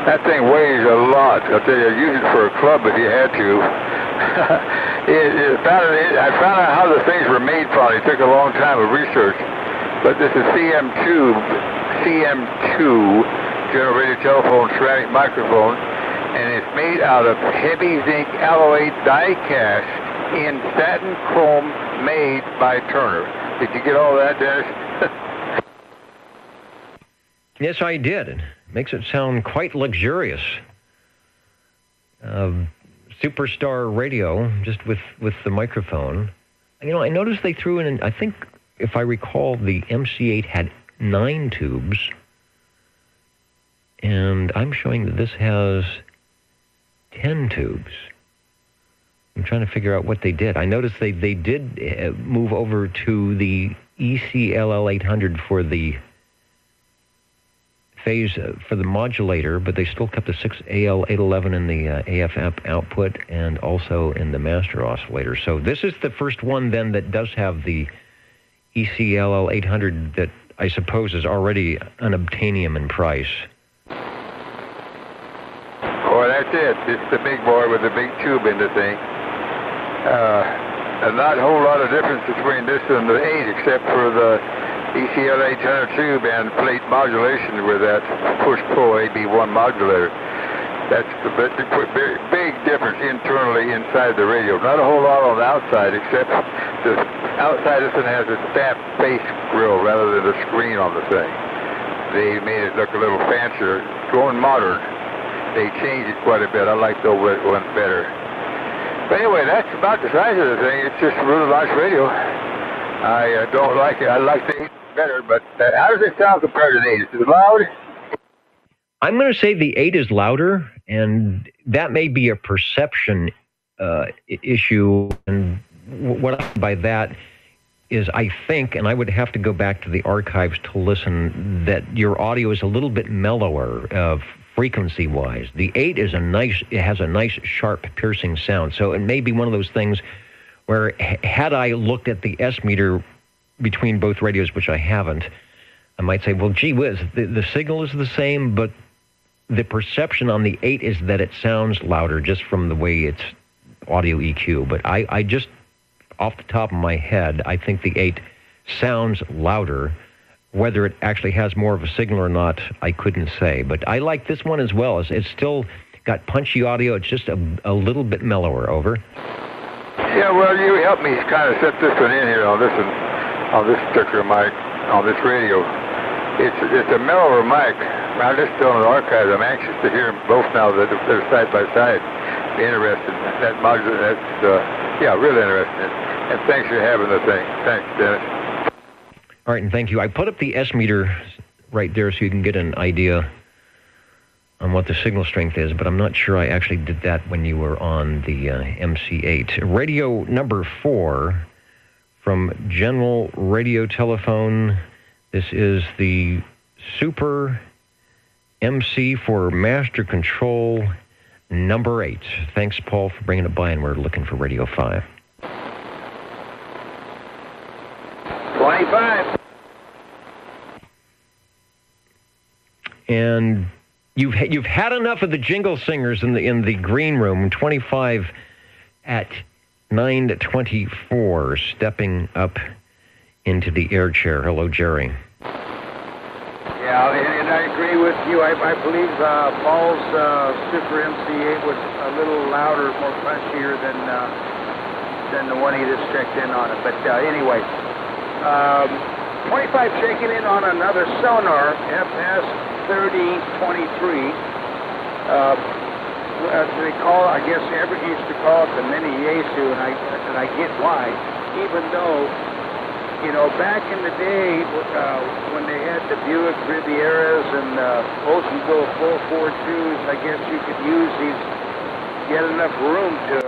C: That thing weighs a lot. I'll tell you, use it for a club if you had to. I found out how the things were made probably. It took a long time of research. But this is CM2 General Radio Telephone ceramic microphone, and it's made out of heavy zinc alloy die cast in satin chrome made by Turner. Did you get all that, Dennis?
A: Yes, I did. It makes it sound quite luxurious. Superstar radio, just with the microphone. You know, I noticed they threw in, I think, if I recall, the MC8 had 9 tubes. And I'm showing that this has 10 tubes. I'm trying to figure out what they did. I noticed they did move over to the ECLL 800 for the phase for the modulator, but they still kept the 6AL811 in the AFF output and also in the master oscillator. So this is the first one then that does have the ECLL 800 that I suppose is already unobtainium in price.
C: Oh, that's it. It's the big boy with the big tube in the thing. And not a whole lot of difference between this and the 8 except for the ECL 800 tube and plate modulation with that push-pull AB1 modulator. That's the big difference internally inside the radio. Not a whole lot on the outside, except the outside this one has a stamped face grill rather than a screen on the thing. They made it look a little fancier, going modern. They changed it quite a bit. I like the old one better. But anyway, that's about the size of the thing. It's just a really nice radio. I don't like it. I like the 8 better, but how does it sound compared to the 8? Is it loud?
A: I'm going to say the 8 is louder, and that may be a perception issue. And what I mean by that is I think, and I would have to go back to the archives to listen, that your audio is a little bit mellower frequency-wise. The 8 is it has a nice, sharp, piercing sound. So it may be one of those things where had I looked at the S meter between both radios, which I haven't, I might say, well, gee whiz, the signal is the same, but the perception on the 8 is that it sounds louder just from the way it's audio EQ. But I just, off the top of my head, I think the 8 sounds louder. Whether it actually has more of a signal or not, I couldn't say. But I like this one as well. It's still got punchy audio. It's just a little bit mellower. Over.
C: Yeah, well, you helped me kind of set this one in here on this particular mic, on this radio. It's a mellower mic. I listened on the archives. I'm anxious to hear them both now that they're side by side. Be interested. That module, really interesting. And thanks for having the thing. Thanks, Dennis.
A: All right, and thank you. I put up the S meter right there so you can get an idea on what the signal strength is, but I'm not sure I actually did that when you were on the MC8. Radio number 4 from General Radio Telephone. This is the Super MC for Master Control number 8. Thanks, Paul, for bringing it by, and we're looking for Radio 5.
C: 25.
A: And you've had enough of the jingle singers in the green room. 25 at 9:24, stepping up into the air chair. Hello, Jerry.
K: Yeah, and I agree with you. I believe Paul's Super MC8 was a little louder, more punchier than the one he just checked in on it. But anyway, 25 checking in on another sonar, FS 3023. As they call, I guess Everett used to call it the Mini Yaesu, and I get why. Even though, you know, back in the day when they had the Buick Rivieras and Oldsmobile 442s, I guess you could use these, get enough room to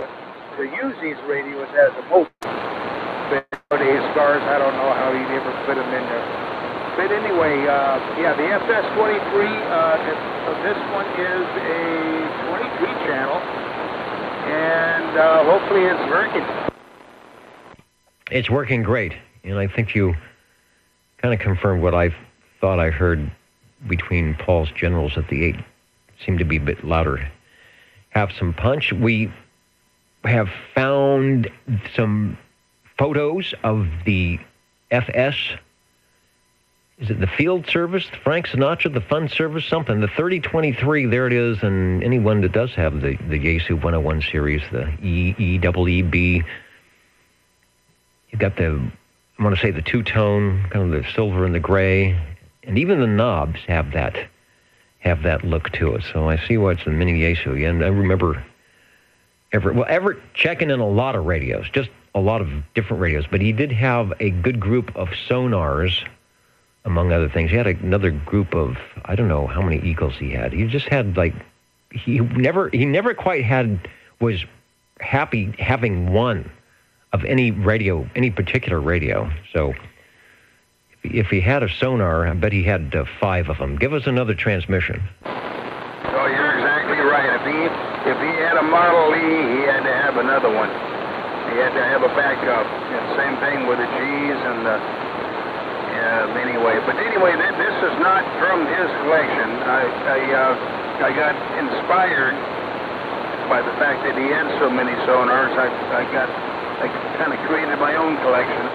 K: use these radios as a mobile. But nowadays, cars, I don't know how you'd ever fit them in there. But anyway, the FS23, this one is a 23 channel, and hopefully it's working.
A: It's working great, and I think you kind of confirmed what I thought I heard between Paul's generals at the 8. Seemed to be a bit louder. Have some punch. We have found some photos of the FS. Is it the Field Service, Frank Sinatra, the Fun Service, something? The 3023, there it is, and anyone that does have the Yaesu 101 series, the EEB. You've got the, I want to say the two-tone, kind of the silver and the gray, and even the knobs have that look to it. So I see why it's the Mini Yaesu. And I remember Everett checking in a lot of radios, just a lot of different radios, but he did have a good group of sonars, among other things. He had another group of, I don't know how many Eagles he had. He just had he never quite was happy having one of any radio, any particular radio. So if he had a sonar, I bet he had 5 of them. Give us another transmission.
K: Oh, you're exactly right. If he had a Model E, he had to have another one. He had to have a backup. And same thing with the G's and the anyway, this is not from his collection. I got inspired by the fact that he had so many sonars. I kind of created my own collection.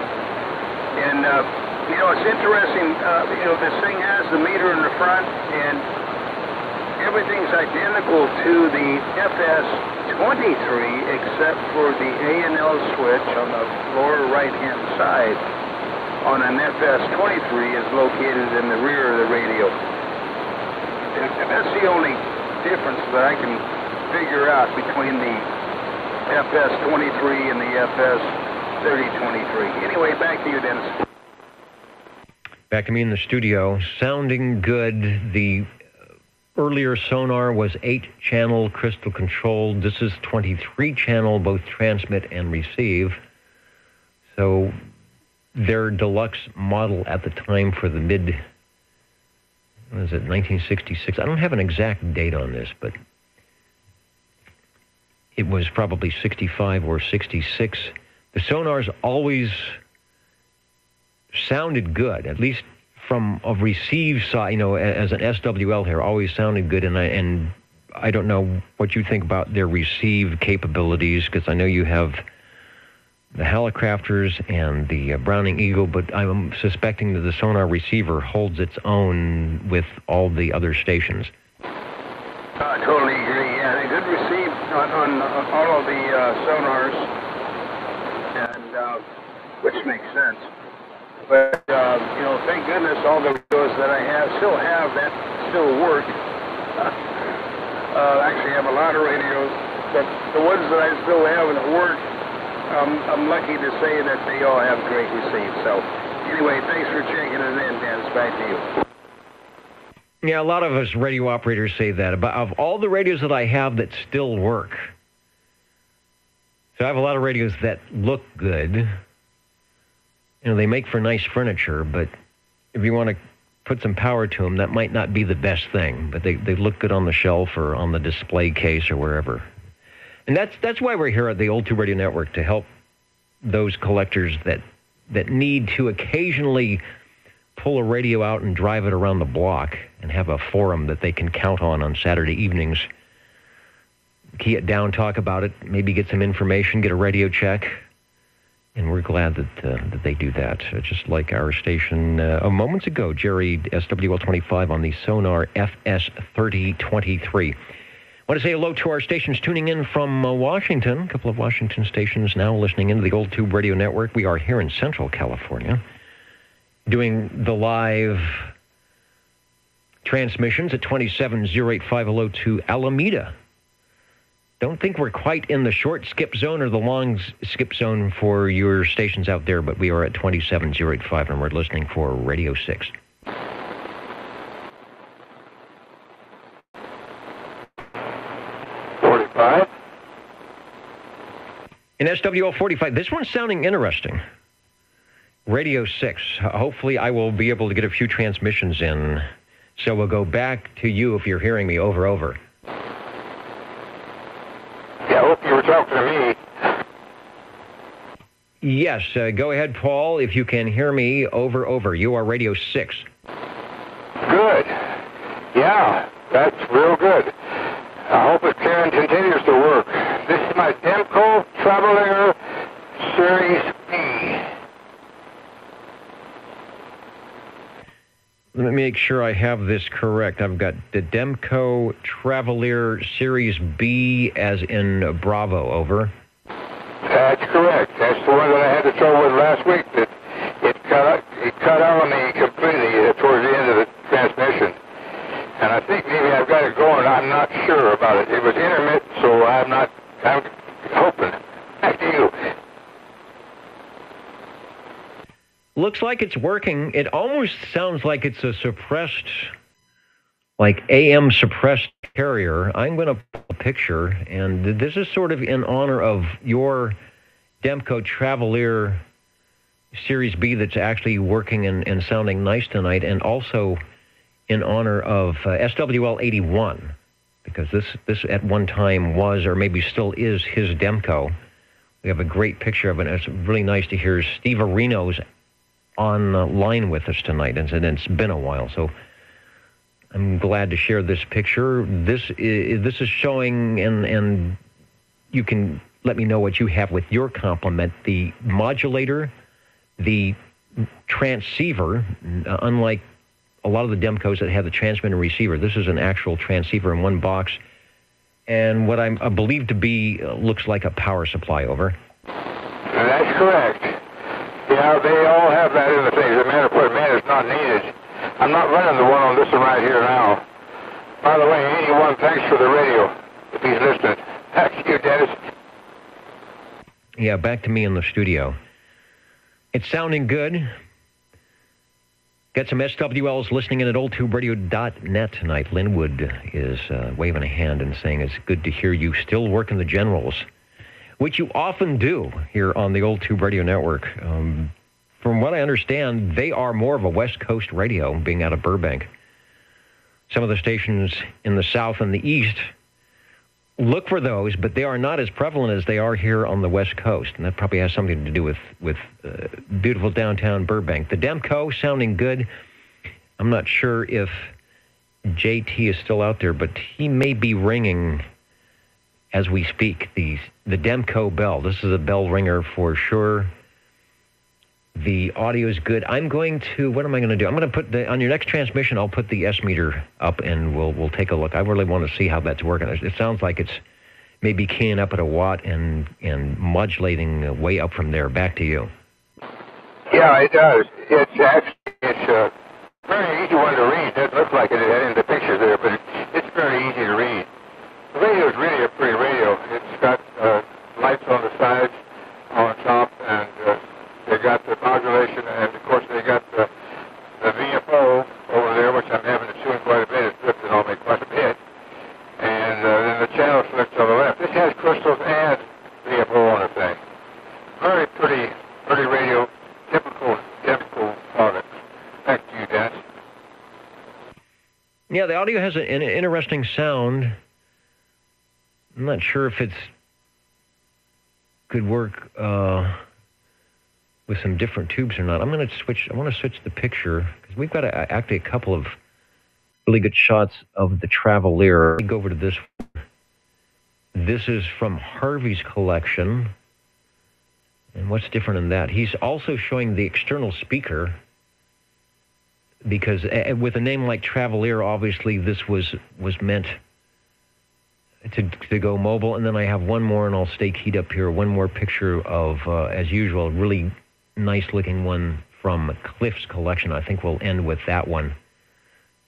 K: And it's interesting. This thing has the meter in the front, and everything's identical to the FS23 except for the A&L switch on the lower right-hand side on an FS23 is located in the rear of the radio. And that's the only difference that I can figure out between the FS23 and the FS3023. Anyway, back to you, Dennis.
A: Back to me in the studio. Sounding good. The earlier sonar was 8-channel crystal controlled. This is 23-channel, both transmit and receive. So their deluxe model at the time for the 1966? I don't have an exact date on this, but it was probably 65 or 66. The sonars always sounded good, at least from a receive side, as an SWL here, always sounded good. And I don't know what you think about their receive capabilities, because I know you have the Hallicrafters and the Browning Eagle, but I'm suspecting that the sonar receiver holds its own with all the other stations.
K: I totally agree. Yeah, they could receive on all of the sonars, and which makes sense. But thank goodness all the radios that I have still work. Actually, I have a lot of radios, but the ones that I still have that work, I'm lucky to say that they all have great receive. So, anyway, thanks for checking it in, Dennis. Back to you.
A: Yeah, a lot of us radio operators say that. Of all the radios that I have that still work, so I have a lot of radios that look good. They make for nice furniture, but if you want to put some power to them, that might not be the best thing. But they look good on the shelf or on the display case or wherever. And that's why we're here at the Old Tube Radio Network, to help those collectors that need to occasionally pull a radio out and drive it around the block and have a forum that they can count on Saturday evenings. Key it down, talk about it, maybe get some information, get a radio check. And we're glad that they do that. Just like our station moments ago, Jerry, SWL25 on the Sonar FS3023. I want to say hello to our stations tuning in from Washington. A couple of Washington stations now listening into the Old Tube Radio Network. We are here in Central California doing the live transmissions at 27085. Hello to Alameda. Don't think we're quite in the short skip zone or the long skip zone for your stations out there, but we are at 27085, and we're listening for Radio 6. In SWL 45, this one's sounding interesting. Radio 6. Hopefully I will be able to get a few transmissions in. So we'll go back to you if you're hearing me over.
C: Yeah, I hope you were talking to me.
A: Yes, go ahead, Paul, if you can hear me over. You are Radio 6.
C: Good. Yeah, that's real good. I hope it continues to work. This is my Demco Traveler Series B.
A: Let me make sure I have this correct. I've got the Demco Traveler Series B as in Bravo, over.
C: That's correct. That's the one that I had the trouble with last week. That it cut out on me completely towards the end of the transmission. And I think maybe I've got it going. I'm not sure about it. It was intermittent, so I'm hoping. Back to you.
A: Looks like it's working. It almost sounds like it's a suppressed, like AM suppressed carrier. I'm going to pull a picture, and this is sort of in honor of your Demco Traveler Series B that's actually working and sounding nice tonight, and also in honor of SWL 81, because this at one time was, or maybe still is, his Demco. We have a great picture of it, and it's really nice to hear Steve Areno's on line with us tonight, and it's been a while, so I'm glad to share this picture. This is showing, and you can let me know what you have with your complement, the modulator, the transceiver, unlike a lot of the Demcos that have the transmitter and receiver. This is an actual transceiver in one box, and what I believe to be looks like a power supply, over.
C: That's correct. Yeah, they all have that in the thing. As a matter of fact, man, it's not needed. I'm not running the one on this one right here now. By the way, 81, thanks for the radio, if he's listening. Thank you, Dennis.
A: Yeah, back to me in the studio. It's sounding good. Got some SWLs listening in at oldtuberadio.net tonight. Linwood is waving a hand and saying it's good to hear you still working the generals, which you often do here on the Old Tube Radio Network. From what I understand, they are more of a West Coast radio, being out of Burbank. Some of the stations in the South and the East look for those, but they are not as prevalent as they are here on the West Coast, and that probably has something to do with beautiful downtown Burbank. The Demco sounding good. I'm not sure if JT is still out there, but he may be ringing as we speak, the Demco bell. This is a bell ringer for sure. The audio is good. I'm going to, what am I going to do? I'm going to put on your next transmission, I'll put the S meter up and we'll take a look. I really want to see how that's working. It sounds like it's maybe keying up at a watt and modulating way up from there. Back to you.
C: Yeah, it does. It's a very easy one to read. It doesn't look like it in the pictures there, but it's very easy to read. The radio is really a pretty radio. It's got lights on the sides, on top, and they got the modulation, and of course they got the VFO over there, which I'm having to tune quite a bit. It's drifting on me quite a bit. And then the channel selects on the left. This has crystals and VFO on the thing. Very pretty radio, typical product. Back to you, Dennis.
A: Yeah, the audio has an interesting sound. I'm not sure if it's could work with some different tubes or not. I want to switch the picture because we've got actually a couple of really good shots of the Travelier. Let me go over to this one. This is from Harvey's collection. And what's different in that? He's also showing the external speaker because with a name like Travelier, obviously this was meant to go mobile. And then I have one more, and I'll stay keyed up here, one more picture of, as usual, really nice-looking one from Cliff's collection. I think we'll end with that one,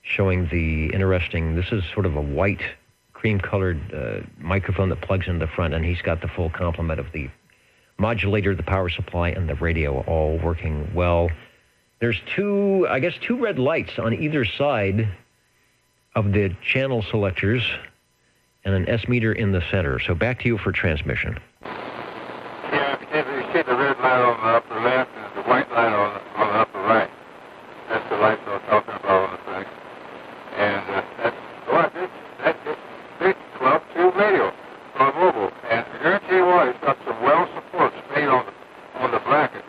A: showing the interesting, this is sort of a white, cream-colored microphone that plugs in the front, and he's got the full complement of the modulator, the power supply, and the radio all working well. There's two red lights on either side of the channel selectors and an S meter in the center. So back to you for transmission.
C: Yeah, you see the red light on the upper left and the white light on the upper right. That's the lights I was talking about on the thing. And that's a big Club 2 radio on mobile. And I guarantee you what, it's got some well supports made on the brackets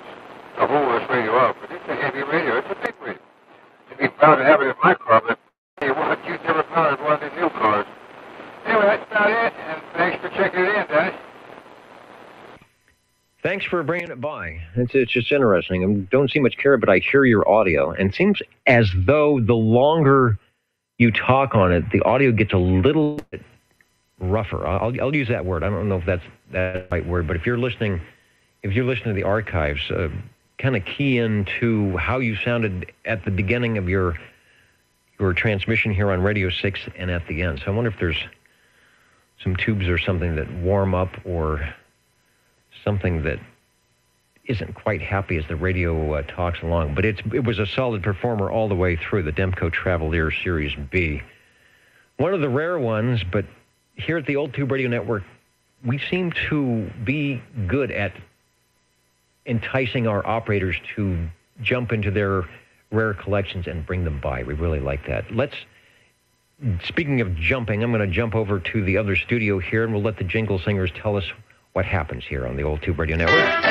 C: to hold this radio up. But it's a heavy radio. It's a big radio. It'd be proud to have it in my car, but you never powered one of the new cars. Anyway, that's about it, and thanks for checking it in, Dennis.
A: Thanks for bringing it by. It's just interesting. I don't see much care, but I hear your audio, and it seems as though the longer you talk on it, the audio gets a little bit rougher. I'll use that word. I don't know if that's the right word, but if you're listening to the archives, kind of key into how you sounded at the beginning of your transmission here on Radio 6 and at the end. So I wonder if there's some tubes or something that warm up or something that isn't quite happy as the radio talks along. But it was a solid performer all the way through, the Demco Travelier Series B. One of the rare ones, but here at the Old Tube Radio Network, we seem to be good at enticing our operators to jump into their rare collections and bring them by. We really like that. Speaking of jumping, I'm going to jump over to the other studio here, and we'll let the jingle singers tell us what happens here on the Old Tube Radio Network.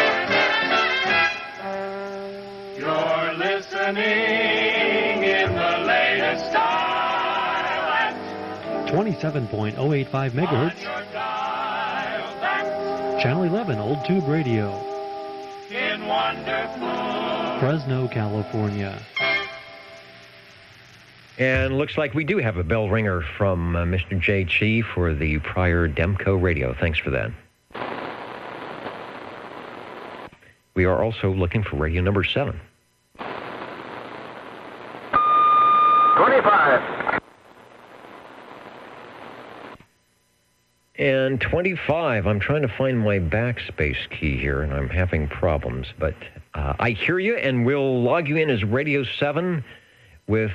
H: You're listening in the latest style at
J: 27.085 megahertz. Channel 11, Old Tube Radio.
H: In wonderful
J: Fresno, California.
A: And looks like we do have a bell ringer from Mr. J. Chi for the prior Demco radio. Thanks for that. We are also looking for radio number 7.
C: 25.
A: And 25, I'm trying to find my backspace key here, and I'm having problems. But I hear you, and we'll log you in as Radio 7 with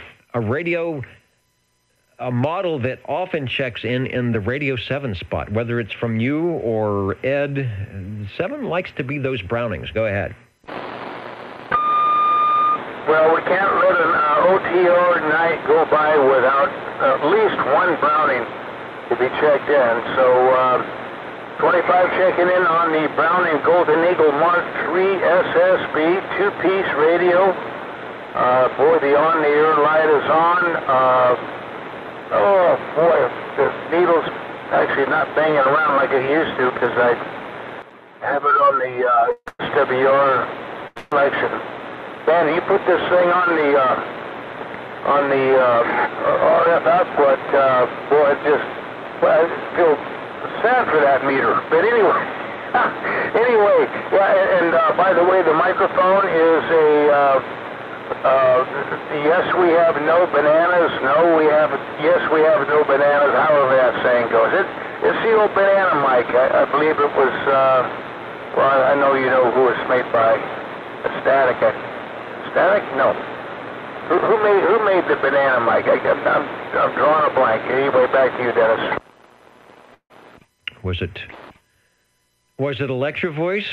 A: a model that often checks in the Radio 7 spot, whether it's from you or Ed. 7 likes to be those Brownings. Go ahead.
C: Well, we can't let an OTR night go by without at least one Browning to be checked in. So 25 checking in on the Browning Golden Eagle Mark III SSB 2-piece radio. Boy, the on-the-air light is on. Oh, boy, the needle's actually not banging around like it used to because I have it on the SWR selection. Ben, you put this thing on the RF output. Boy, I feel sad for that meter. But anyway, and by the way, the microphone is yes, we have no bananas. Yes, we have no bananas. However that saying goes, it's the old banana mic. I believe it was. Well, I know you know who it's made by. Static. Static? No. Who made the banana mic? I'm drawing a blank. Anyway, back to you, Dennis.
A: Was it Electro Voice?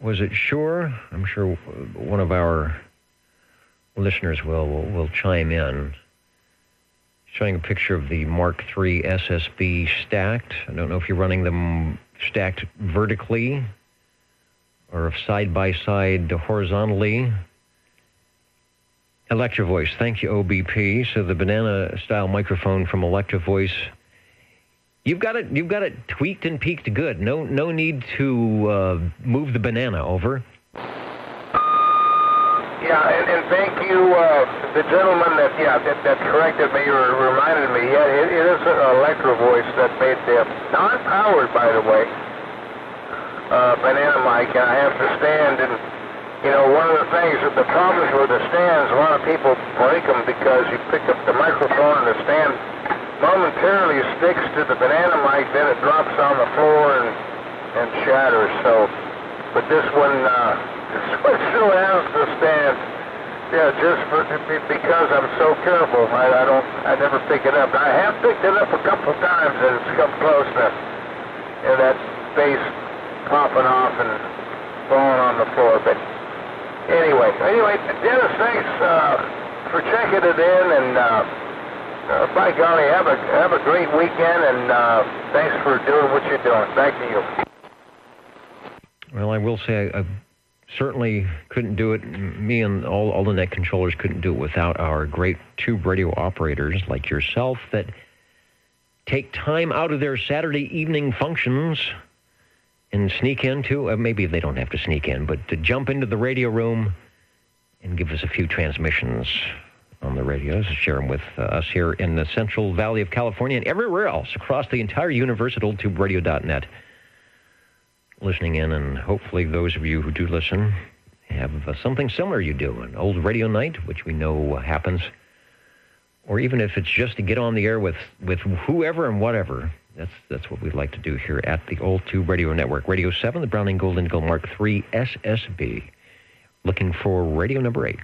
A: Was it Shure? I'm sure one of our listeners will chime in. Showing a picture of the Mark III SSB stacked. I don't know if you're running them stacked vertically or if side-by-side horizontally. Electro Voice, thank you, OBP. So the banana-style microphone from Electro Voice. You've got it tweaked and peaked good. No need to move the banana over.
C: Yeah, and thank you, the gentleman that corrected me or reminded me. Yeah, it is an Electro Voice that made the non-powered, by the way, banana mic. And I have to stand, and one of the things that the problems with the stands, a lot of people break them because you pick up the microphone and the stand momentarily sticks to the banana mic, then it drops on the floor and shatters. So, but this one still has the stand. Yeah, just because I'm so careful, I never pick it up. I have picked it up a couple of times, and it's come close to that bass popping off and falling on the floor. But anyway, Dennis, thanks for checking it in, and by golly, have a great weekend, and thanks for doing what you're doing. Back to you.
A: Well, I will say I certainly couldn't do it. Me and all the net controllers couldn't do it without our great tube radio operators like yourself that take time out of their Saturday evening functions and sneak into, maybe they don't have to sneak in, but to jump into the radio room and give us a few transmissions on the radios, share them with us here in the Central Valley of California and everywhere else across the entire universe at oldtuberadio.net. Listening in, and hopefully those of you who do listen have something similar you do, an old radio night, which we know happens, or even if it's just to get on the air with whoever and whatever. That's what we'd like to do here at the Old Tube Radio Network. Radio 7, the Browning Golden Eagle Mark III SSB. Looking for radio number 8.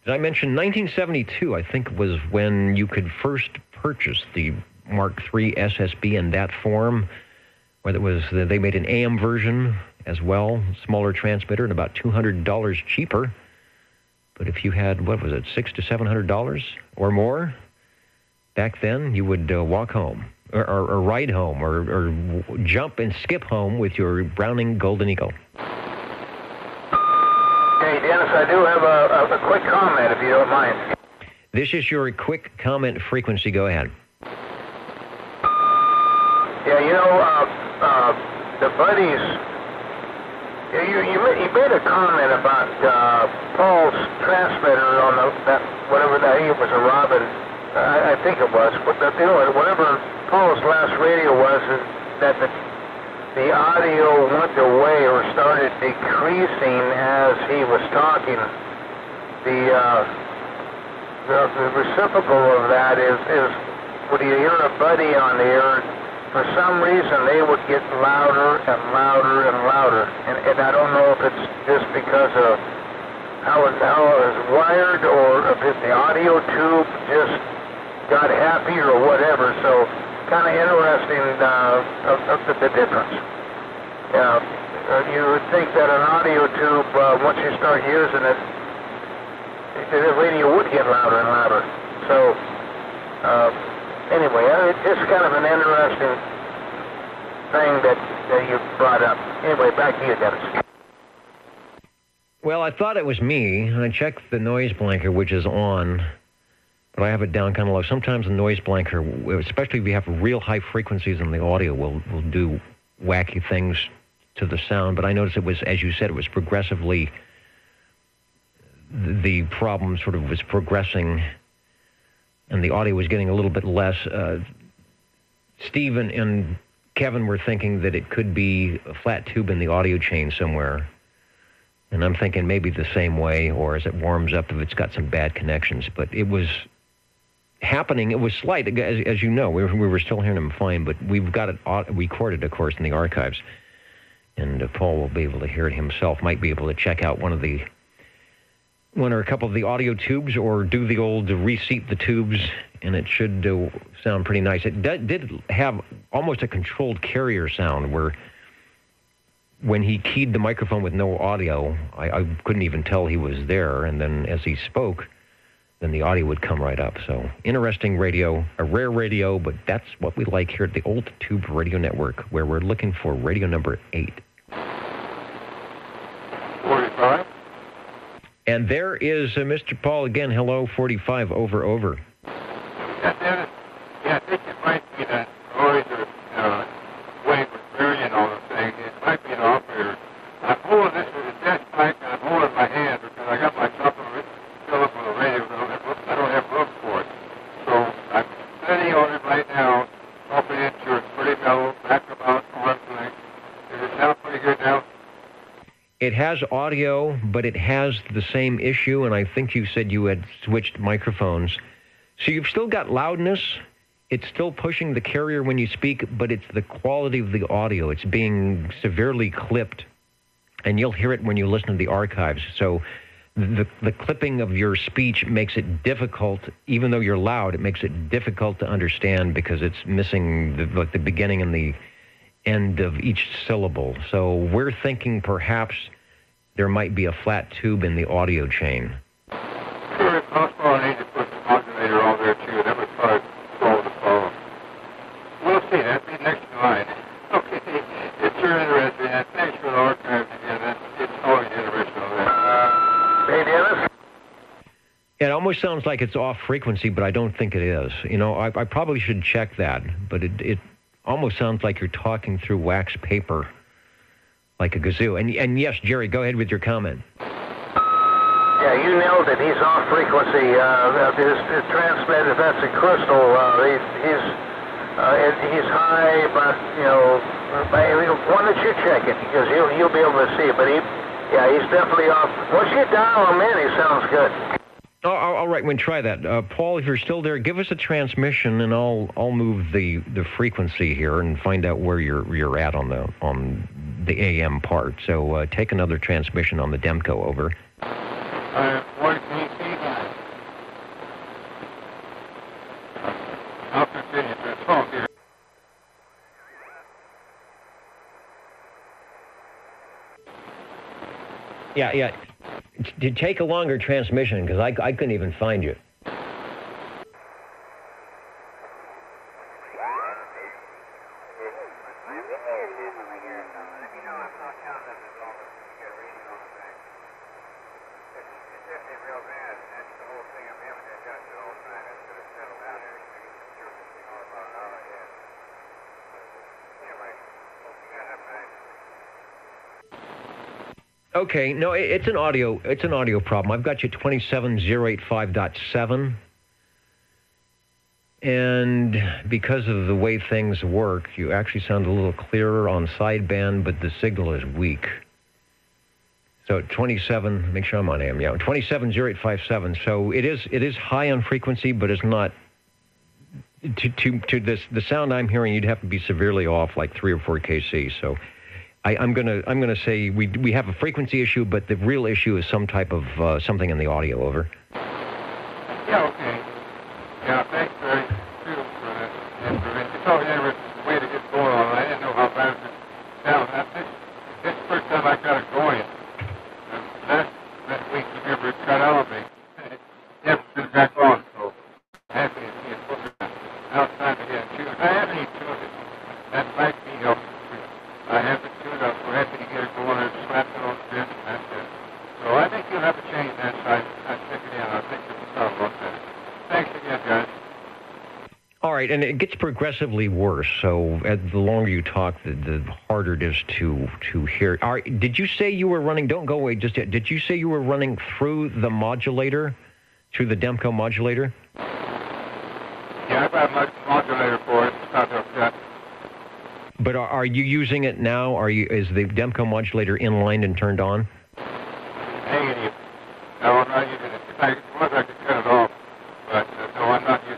A: As I mentioned, 1972, I think, was when you could first purchase the Mark III SSB in that form. Whether it was they made an AM version as well, smaller transmitter, and about $200 cheaper. But if you had, what was it, $600 to $700 or more, back then you would walk home, or ride home, or jump and skip home with your Browning Golden Eagle.
C: Hey, Dennis, I do have a quick comment, if you don't mind.
A: This is your quick comment frequency. Go ahead.
C: Yeah, the buddies, you made a comment about Paul's transmitter on whatever that, it was a Robin, I think it was, but whatever Paul's last radio was, is that the audio went away or started decreasing as he was talking. The reciprocal of that is when you hear a buddy on the air, for some reason they would get louder and louder and louder. And I don't know if it's just because of how it was wired or if the audio tube just got happy or whatever. So kind of interesting the difference. You would think that an audio tube, once you start using it, the radio would get louder and louder. So anyway, it's kind of an interesting thing that you brought up. Anyway, back to you, Dennis.
A: Well, I thought it was me, and I checked the noise blanker, which is on, but I have it down kind of low. Sometimes the noise blanker, especially if you have real high frequencies in the audio, will do wacky things to the sound. But I noticed it was, as you said, it was progressively, the problem sort of was progressing, and the audio was getting a little bit less. Steve and Kevin were thinking that it could be a flat tube in the audio chain somewhere. And I'm thinking maybe the same way, or as it warms up, if it's got some bad connections. But it was happening. It was slight, as you know. We were still hearing him fine, but we've got it recorded, of course, in the archives. And Paul will be able to hear it himself. Might be able to check out one or a couple of the audio tubes, or do the old reseat the tubes, and it should sound pretty nice. It did have almost a controlled carrier sound, where when he keyed the microphone with no audio, I couldn't even tell he was there. And then as he spoke, then the audio would come right up. So interesting radio, a rare radio, but that's what we like here at the Old Tube Radio Network, where we're looking for radio number 8.
C: 45.
A: And there is Mr. Paul again. Hello, 45, over.
C: Yeah, Dennis. Yeah, I think it might be that noise or wave or variant on the thing. It might be an operator. I'm holding this with a desk mic, and I'm holding my hand because I got my supplement filled up with a radio. I don't have room for it. So I'm sitting on it right now, dropping into it pretty mellow, back about arm's length. Does it sound pretty good now?
A: It has audio, but it has the same issue, and I think you said you had switched microphones. So you've still got loudness. It's still pushing the carrier when you speak, but it's the quality of the audio. It's being severely clipped, and you'll hear it when you listen to the archives. So the clipping of your speech makes it difficult, even though you're loud, it makes it difficult to understand because it's missing the beginning and the end of each syllable. So we're thinking perhaps there might be a flat tube in the audio chain.
C: Sure, it's possible I need to put the modulator on there too. That would probably solve the problem. We'll see. That'd be next in line. Okay. It's sure interesting. And thanks for the archives again. It's always interesting on that. Hey, Dennis?
A: It almost sounds like it's off frequency, but I don't think it is. You know, I probably should check that, but it almost sounds like you're talking through wax paper, like a kazoo. And yes, Jerry, go ahead with your comment.
C: Yeah, you nailed it. He's off frequency. His transmitter, that's a crystal. He's high, but why don't you check it? Because you'll be able to see it. But he's definitely off. Once you dial him in, he sounds good.
A: Oh, all right, we'll try that. Paul, if you're still there, give us a transmission, and I'll move the frequency here and find out where you're at on the AM part. So take another transmission on the Demco, over.
C: What can you see that? I'll continue to talk here.
A: Yeah. To take a longer transmission, because I couldn't even find you. Okay, no, it's an audio problem. I've got you 27085.7, and because of the way things work, you actually sound a little clearer on sideband, but the signal is weak. So 27, make sure I'm on AM, 27085.7. So it is high on frequency, but it's not to this. The sound I'm hearing, you'd have to be severely off, like 3 or 4 kc. So I'm gonna say we have a frequency issue, but the real issue is some type of something in the audio, over.
C: Yeah, okay. Yeah, thanks very much for that information. You told me there was a way to get going on. I didn't know how fast it sounded. This is the first time I got it going. Last week you never cut out of me. Never been back on, so happy to see it put outside again too. If I haven't even tuned it, that might be helpful. I haven't tuned up. We're happy to get it going and slap it on the bench, and that's it. So I
A: right, and it gets progressively worse. So the longer you talk, the harder it is to hear. Did you say you were running? Don't go away just yet. Did you say you were running through the modulator, through the Demco modulator?
C: Yeah, I've got a modulator for it. It's not upset.
A: But are you using it now? Is the Demco modulator inlined and turned on?
C: Negative. No, I'm not using it. I could cut it off, but no, I'm not using it.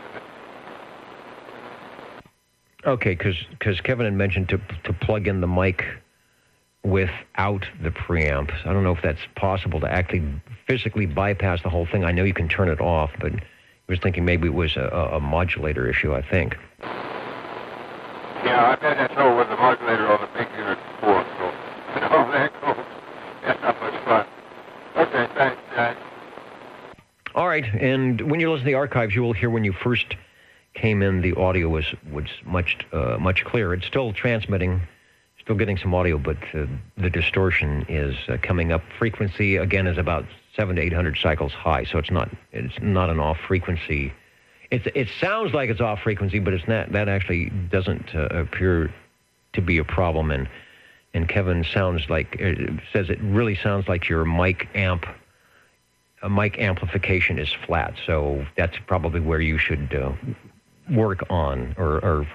A: Okay, because Kevin had mentioned to plug in the mic without the preamp. I don't know if that's possible to actually physically bypass the whole thing. I know you can turn it off, but I was thinking maybe it was a modulator issue, I think.
C: Yeah, I've had that trouble with the modulator on the big unit before, so that's not much fun. Okay, thanks, Jack.
A: All right, and when you listen to the archives, you will hear when you first came in, the audio was much clearer. It's still transmitting, still getting some audio, but the distortion is coming up. Frequency again is about 700 to 800 cycles high, so it's not an off frequency. It sounds like it's off frequency, but it's not. That actually doesn't appear to be a problem. And Kevin says it really sounds like your mic amplification is flat. So that's probably where you should work on or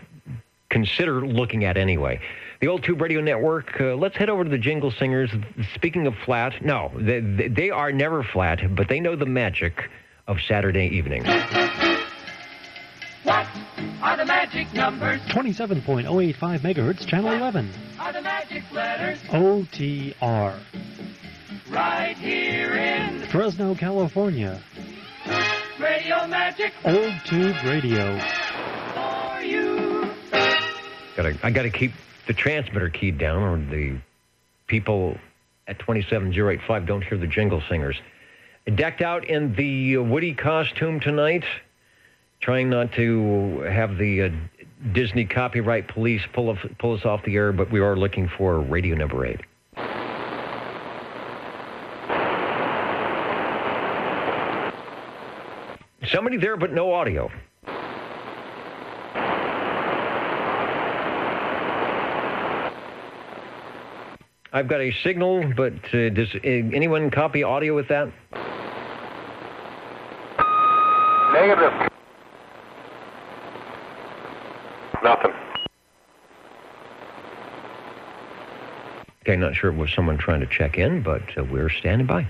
A: consider looking at anyway. The Old Tube Radio Network. Let's head over to the Jingle Singers. Speaking of flat, no, they are never flat, but they know the magic of Saturday evenings.
H: What are the magic numbers?
J: 27.085 megahertz, channel 11.
H: Are the magic letters?
J: OTR.
H: Right here in
J: Fresno, California.
H: Radio Magic.
J: Old Tube Radio.
H: For you.
A: I got to keep the transmitter keyed down, or the people at 27085 don't hear the Jingle Singers. Decked out in the Woody costume tonight. Trying not to have the Disney copyright police pull us off the air, but we are looking for radio number 8. Somebody there, but no audio. I've got a signal, but does anyone copy audio with that?
B: Negative. Nothing.
A: Okay, not sure it was someone trying to check in, but we're standing by.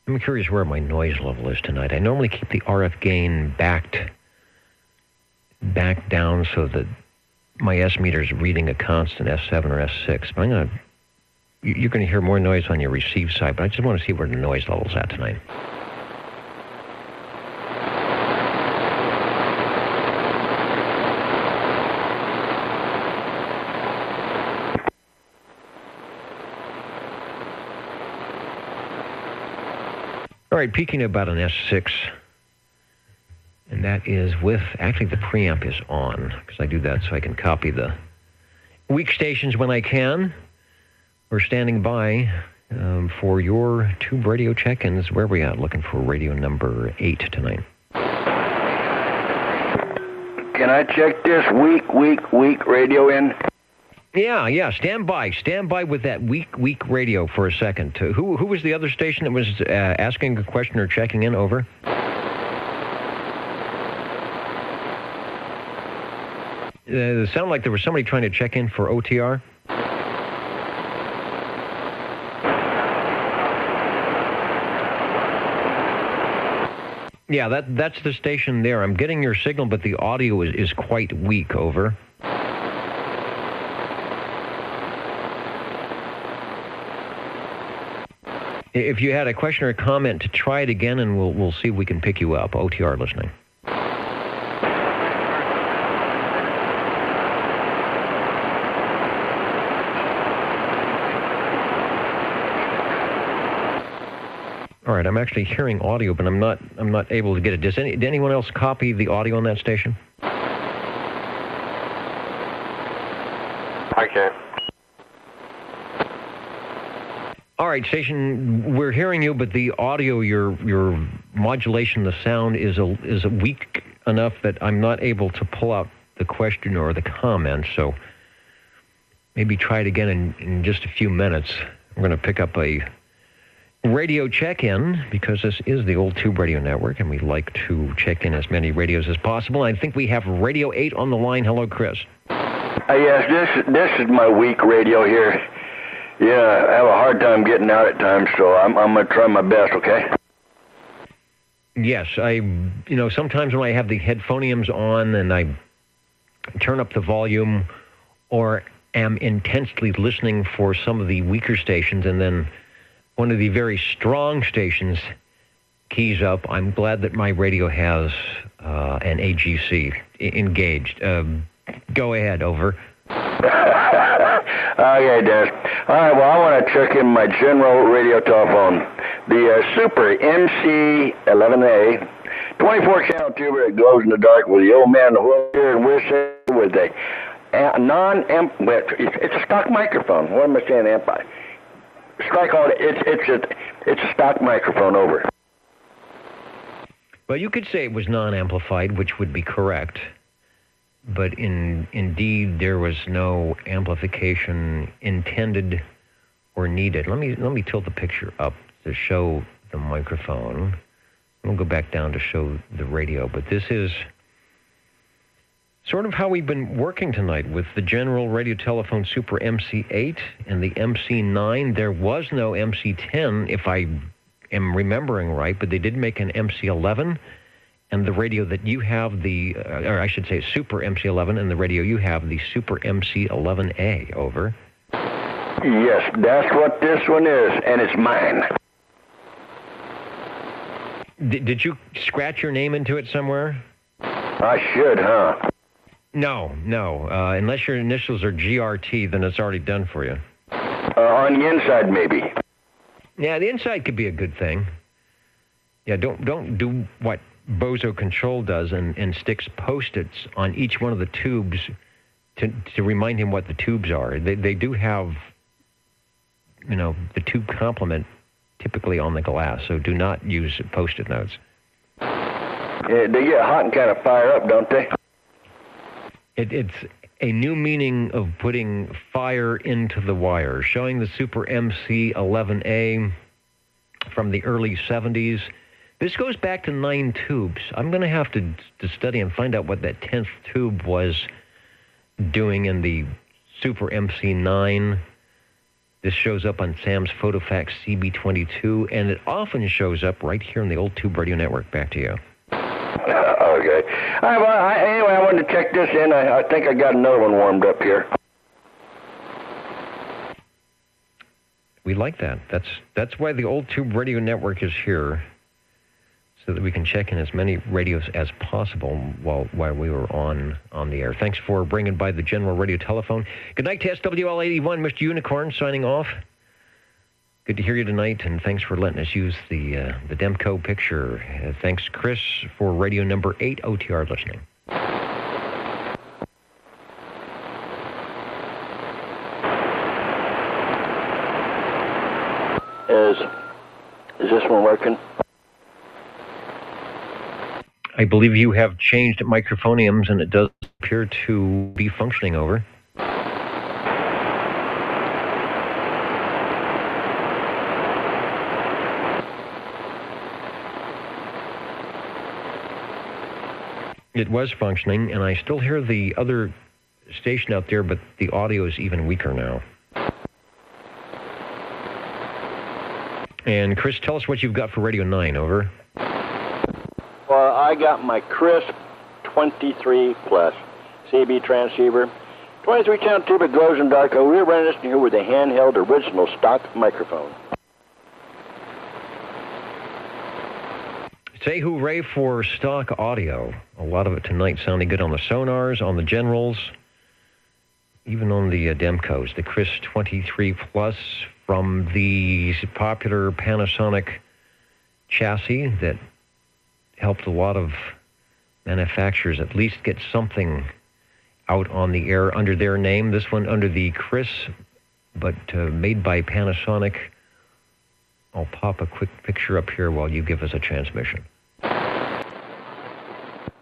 A: I'm curious where my noise level is tonight. I normally keep the RF gain back down so that my S meter is reading a constant S7 or S6. But you're going to hear more noise on your receive side, but I just want to see where the noise level's at tonight. All right, peaking about an S6, and that is with, actually the preamp is on, because I do that so I can copy the weak stations when I can. We're standing by for your tube radio check-ins. Where are we at? Looking for radio number 8 tonight.
L: Can I check this weak radio in?
A: Yeah. Stand by with that weak radio for a second. Who was the other station that was asking a question or checking in? Over. It sounded like there was somebody trying to check in for OTR. Yeah, that's the station there. I'm getting your signal, but the audio is quite weak. Over. If you had a question or a comment, to try it again, and we'll see if we can pick you up. OTR listening. All right, I'm actually hearing audio, but I'm not able to get it. Did anyone else copy the audio on that station?
B: I can.
A: All right, station, we're hearing you, but the audio, your modulation, the sound is weak enough that I'm not able to pull out the question or the comment. So maybe try it again in just a few minutes. We're going to pick up a radio check-in because this is the Old Tube Radio Network, and we like to check in as many radios as possible. I think we have Radio 8 on the line. Hello, Chris.
L: Yes, this is my weak radio here. Yeah, I have a hard time getting out at times, so I'm going to try my best, okay?
A: Yes, sometimes when I have the headphoniums on and I turn up the volume or am intensely listening for some of the weaker stations, and then one of the very strong stations keys up, I'm glad that my radio has an AGC engaged. Go ahead, over.
L: Okay, Dennis. All right, well, I want to check in my general radio telephone. The Super MC11A, 24-channel tuber that glows in the dark with the old man in the wheelchair and whistle with a non-amp... It's a stock microphone. What am I saying, amp? Strike all. It's a stock microphone. Over.
A: Well, you could say it was non-amplified, which would be correct. But indeed, there was no amplification intended or needed. Let me tilt the picture up to show the microphone. We'll go back down to show the radio. But this is sort of how we've been working tonight with the General Radio Telephone Super MC8 and the MC9. There was no MC10, if I am remembering right, but they did make an MC11. And the radio that you have, or I should say Super MC11, and the radio you have, the Super MC11A, over.
L: Yes, that's what this one is, and it's mine.
A: Did you scratch your name into it somewhere?
L: I should, huh?
A: No. Unless your initials are GRT, then it's already done for you.
L: On the inside, maybe.
A: Yeah, the inside could be a good thing. Yeah, don't do what Bozo Control does and sticks Post-its on each one of the tubes to remind him what the tubes are. They do have, the tube complement typically on the glass, so do not use Post-it notes.
L: Yeah, they get hot and kind of fire up, don't they?
A: It's a new meaning of putting fire into the wire, showing the Super MC11A from the early 70s. This goes back to 9 tubes. I'm going to have to study and find out what that 10th tube was doing in the Super MC9. This shows up on Sam's PhotoFax CB22, and it often shows up right here in the Old Tube Radio Network. Back to you.
L: Okay. Anyway, I wanted to check this in. I think I got another one warmed up here.
A: We like that. That's why the Old Tube Radio Network is here, so that we can check in as many radios as possible while we were on the air. Thanks for bringing by the General Radio Telephone. Good night to SWL81, Mr. Unicorn, signing off. Good to hear you tonight, and thanks for letting us use the Demco picture. Thanks, Chris, for radio number 8, OTR listening.
L: this one working?
A: I believe you have changed microphoniums, and it does appear to be functioning. Over. It was functioning, and I still hear the other station out there, but the audio is even weaker now. And Chris, tell us what you've got for Radio 9, over.
L: Well, I got my Crisp 23 Plus CB transceiver. 23 channel tube, it glows in dark. We're running this here with a handheld original stock microphone.
A: Say hooray for stock audio. A lot of it tonight sounding good on the sonars, on the generals, even on the Demcos. The Crisp 23 Plus from the popular Panasonic chassis that helped a lot of manufacturers at least get something out on the air under their name. This one under the Crisp, but made by Panasonic. I'll pop a quick picture up here while you give us a transmission.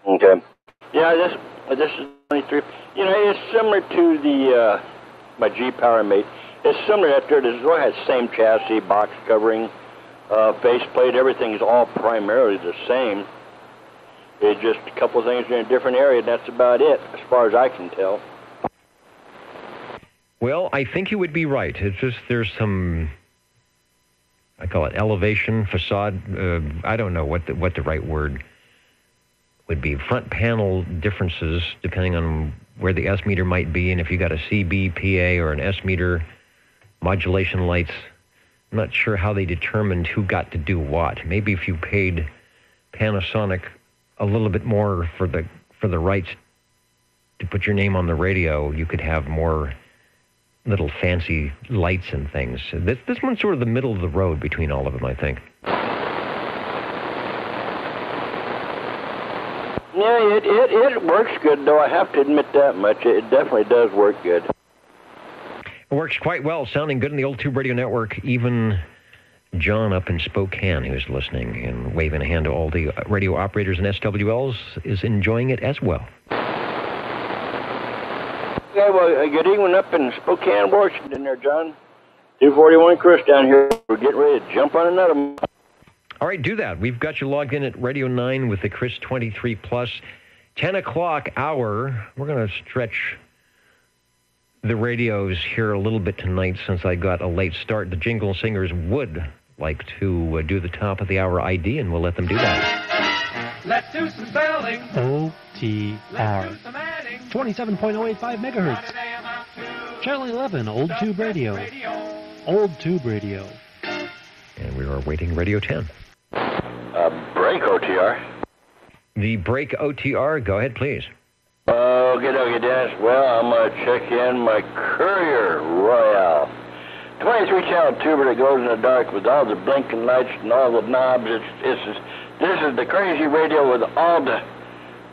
L: Okay. Yeah, this is 23. You know, it's similar to the my G-Power Mate. It's similar that there. It has the same chassis, box covering, faceplate. Everything is all primarily the same. It's just a couple of things in a different area. That's about it, as far as I can tell.
A: Well, I think you would be right. It's just there's some, I call it elevation, facade. I don't know what the right word would be. Front panel differences depending on where the S meter might be, and if you got a CB, PA, or an S meter, modulation lights. I'm not sure how they determined who got to do what. Maybe if you paid Panasonic a little bit more for the rights to put your name on the radio, you could have more little fancy lights and things. This one's sort of the middle of the road between all of them, I think.
L: Yeah, it works good, though. I have to admit that much. It definitely does work good.
A: It works quite well, sounding good in the Old Tube Radio Network. Even John up in Spokane, who's listening and waving a hand to all the radio operators and SWLs, is enjoying it as well.
L: Yeah, well, good evening up in Spokane, Washington there, John. 241 Chris down here. We're getting ready to jump on another one.
A: All right, do that. We've got you logged in at Radio 9 with the Crisp 23 Plus. 10 o'clock hour, we're going to stretch the radios here a little bit tonight since I got a late start. The Jingle Singers would like to do the top of the hour ID, and we'll let them do that.
M: Let's do some spelling.
J: OTR. 27.085 megahertz. Channel 11, Old Tube Radio. Old Tube Radio.
A: And we are awaiting Radio 10.
L: Break OTR.
A: The break OTR. Go ahead, please.
L: Okay, Dennis. Well, I'm going to check in my Courier Royale. 23 channel tuber that goes in the dark with all the blinking lights and all the knobs. This is the crazy radio with all the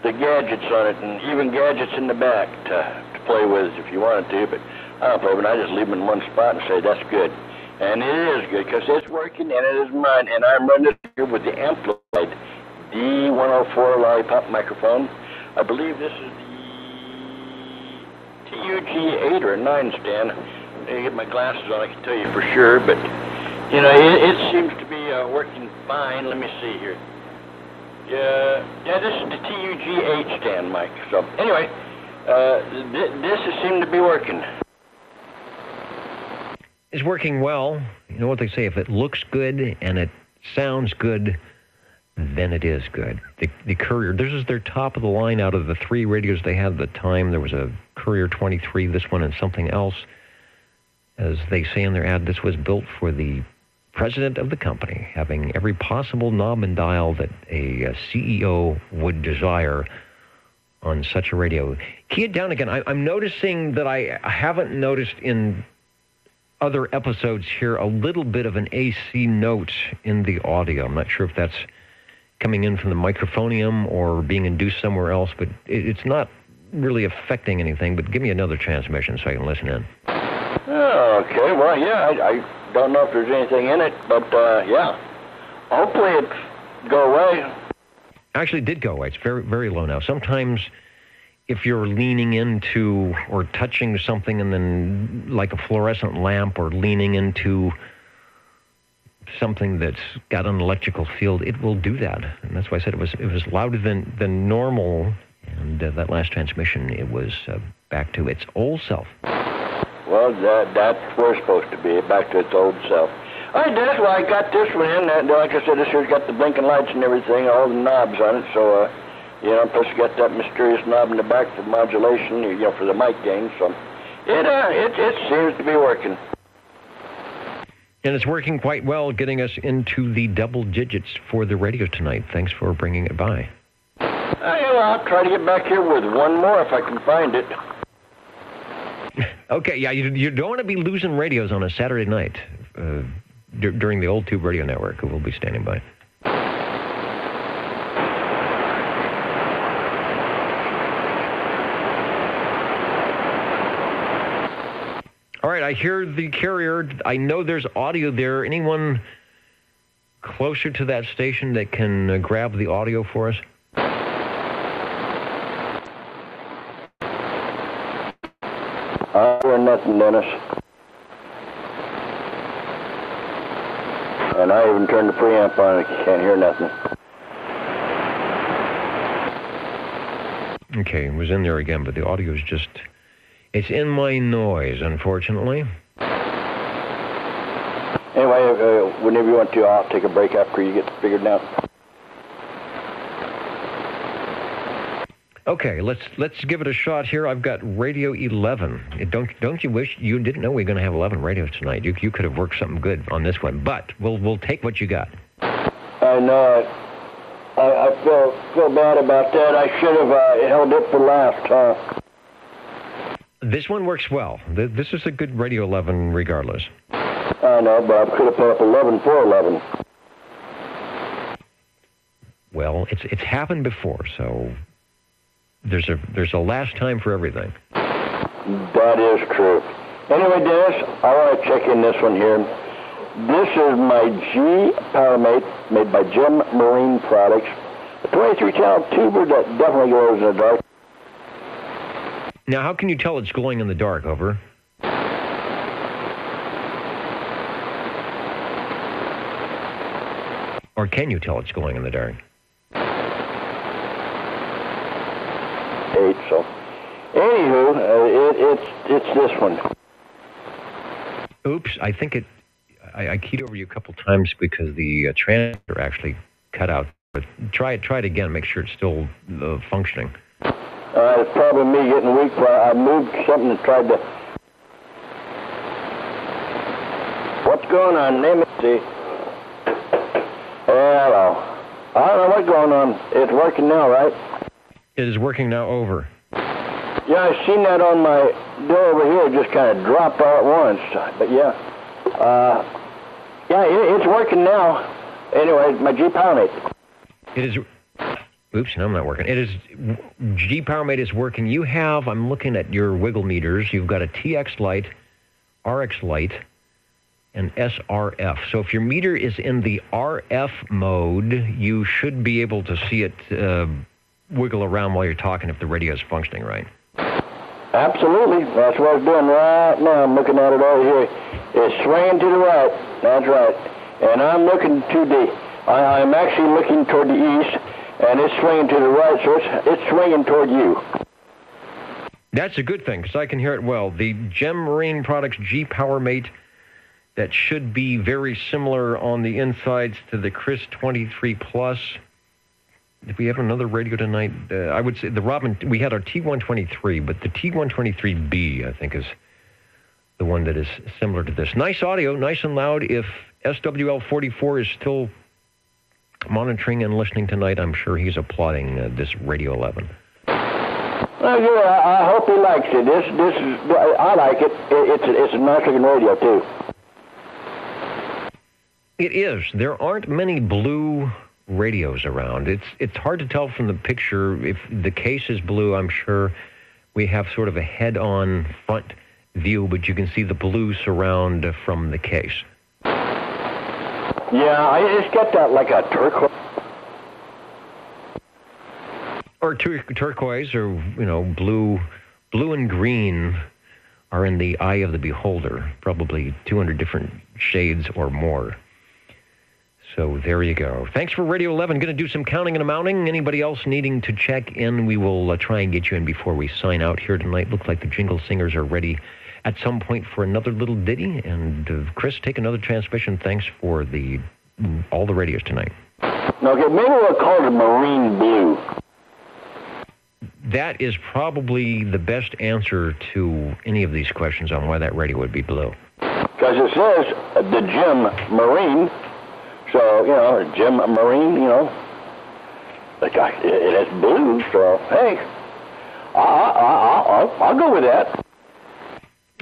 L: gadgets on it, and even gadgets in the back to play with if you wanted to. But I don't know, but I just leave them in one spot and say that's good. And it is good because it's working and it is mine. And I'm running it here with the amplified D104 Lollipop microphone. I believe this is the TUG 8 or 9 stand. I get my glasses on, I can tell you for sure. But, you know, it seems to be working fine. Let me see here. Yeah, this is the TUG 8 stand mic. So, anyway, this seemed to be working.
A: It's working well. You know what they say, if it looks good and it sounds good, then it is good. The Courier, this is their top of the line out of the three radios they had at the time. There was a Courier 23, this one, and something else. As they say in their ad, this was built for the president of the company, having every possible knob and dial that a CEO would desire on such a radio. Key it down again. I'm noticing that I haven't noticed in other episodes here a little bit of an AC note in the audio. I'm not sure if that's coming in from the microphonium or being induced somewhere else, but it's not really affecting anything. But give me another transmission so I can listen in.
L: Oh, okay, well, yeah, I don't know if there's anything in it, but, yeah. hopefully it go away.
A: Actually, it did go away. It's very, very low now. Sometimes if you're leaning into or touching something and then like a fluorescent lamp or leaning into something that's got an electrical field, it will do that. And that's why I said it was louder than normal. And that last transmission, it was back to its old self.
L: Well, that's where it's supposed to be, back to its old self. All right, Dennis, well, I got this one in. Like I said, this here's got the blinking lights and everything, all the knobs on it. So, plus you got that mysterious knob in the back for modulation, for the mic gain. So it seems to be working.
A: And it's working quite well, getting us into the double digits for the radio tonight. Thanks for bringing it by.
L: I'll try to get back here with one more if I can find it.
A: Okay, yeah, you don't want to be losing radios on a Saturday night during the Old Tube Radio Network, who will be standing by. All right, I hear the carrier. I know there's audio there. Anyone closer to that station that can grab the audio for us?
L: I hear nothing, Dennis. And I even turned the preamp on and I can't hear nothing.
A: Okay, it was in there again, but the audio is just... It's in my noise, unfortunately.
L: Anyway, whenever you want to, I'll take a break after you get figured out.
A: Okay, let's give it a shot here. I've got Radio 11. Don't you wish you didn't know we were going to have 11 radios tonight? You could have worked something good on this one, but we'll take what you got.
L: I know. I feel bad about that. I should have held it for last.
A: This one works well. This is a good Radio 11 regardless.
L: I know, but I could have put up 11 for 11.
A: Well, it's happened before, so there's a last time for everything.
L: That is true. Anyway, Dennis, I want to check in this one here. This is my G PowerMate made by Gem Marine Products. A 23-channel tuber that definitely glows in the dark.
A: Now, how can you tell it's glowing in the dark, over? Or can you tell it's glowing in the dark?
L: 8, so. Anywho, it's this one.
A: Oops, I think I keyed over you a couple times because the transmitter actually cut out. But try it again, make sure it's still functioning.
L: It's probably me getting weak. I moved something and tried to... What's going on? Let me see. Hello. I don't know what's going on. It's working now, right?
A: It is working now, over.
L: Yeah, I seen that on my door over here. It just kind of dropped all at once. But yeah. It's working now. Anyway, my G PowerMate.
A: It is... Oops, no, I'm not working. It is... G PowerMate is working. You have... I'm looking at your wiggle meters. You've got a TX light, RX light, and SRF. So if your meter is in the RF mode, you should be able to see it wiggle around while you're talking if the radio is functioning right.
L: Absolutely. That's what I was doing right now. I'm looking at it over here. It's swinging to the right. That's right. And I'm looking to the... I'm actually looking toward the east, and it's swinging to the right, so it's swinging toward you.
A: That's a good thing, because I can hear it well. The Gem Marine Products G PowerMate, that should be very similar on the insides to the Chris 23 Plus. If we have another radio tonight, I would say the Robin, we had our T123, but the T123B, I think, is the one that is similar to this. Nice audio, nice and loud. If SWL44 is still monitoring and listening tonight, I'm sure he's applauding this Radio 11.
L: Well, yeah, I hope he likes it. This is, I like it. It's a nice looking radio too.
A: It is. There aren't many blue radios around. It's hard to tell from the picture. If the case is blue, I'm sure we have sort of a head-on front view, but you can see the blue surround from the case.
L: Yeah, it's got that like a turquoise.
A: Or turquoise, or blue and green are in the eye of the beholder. Probably 200 different shades or more. So there you go. Thanks for Radio 11. Going to do some counting and amounting. Anybody else needing to check in, we will try and get you in before we sign out here tonight. Looks like the Jingle Singers are ready at some point for another little ditty. And Chris, take another transmission. Thanks for all the radios tonight.
L: Okay, maybe we'll call it Marine Blue.
A: That is probably the best answer to any of these questions on why that radio would be blue.
L: Because it says the Jim Marine. So, Jim Marine, it is blue, so, hey, I'll go with that.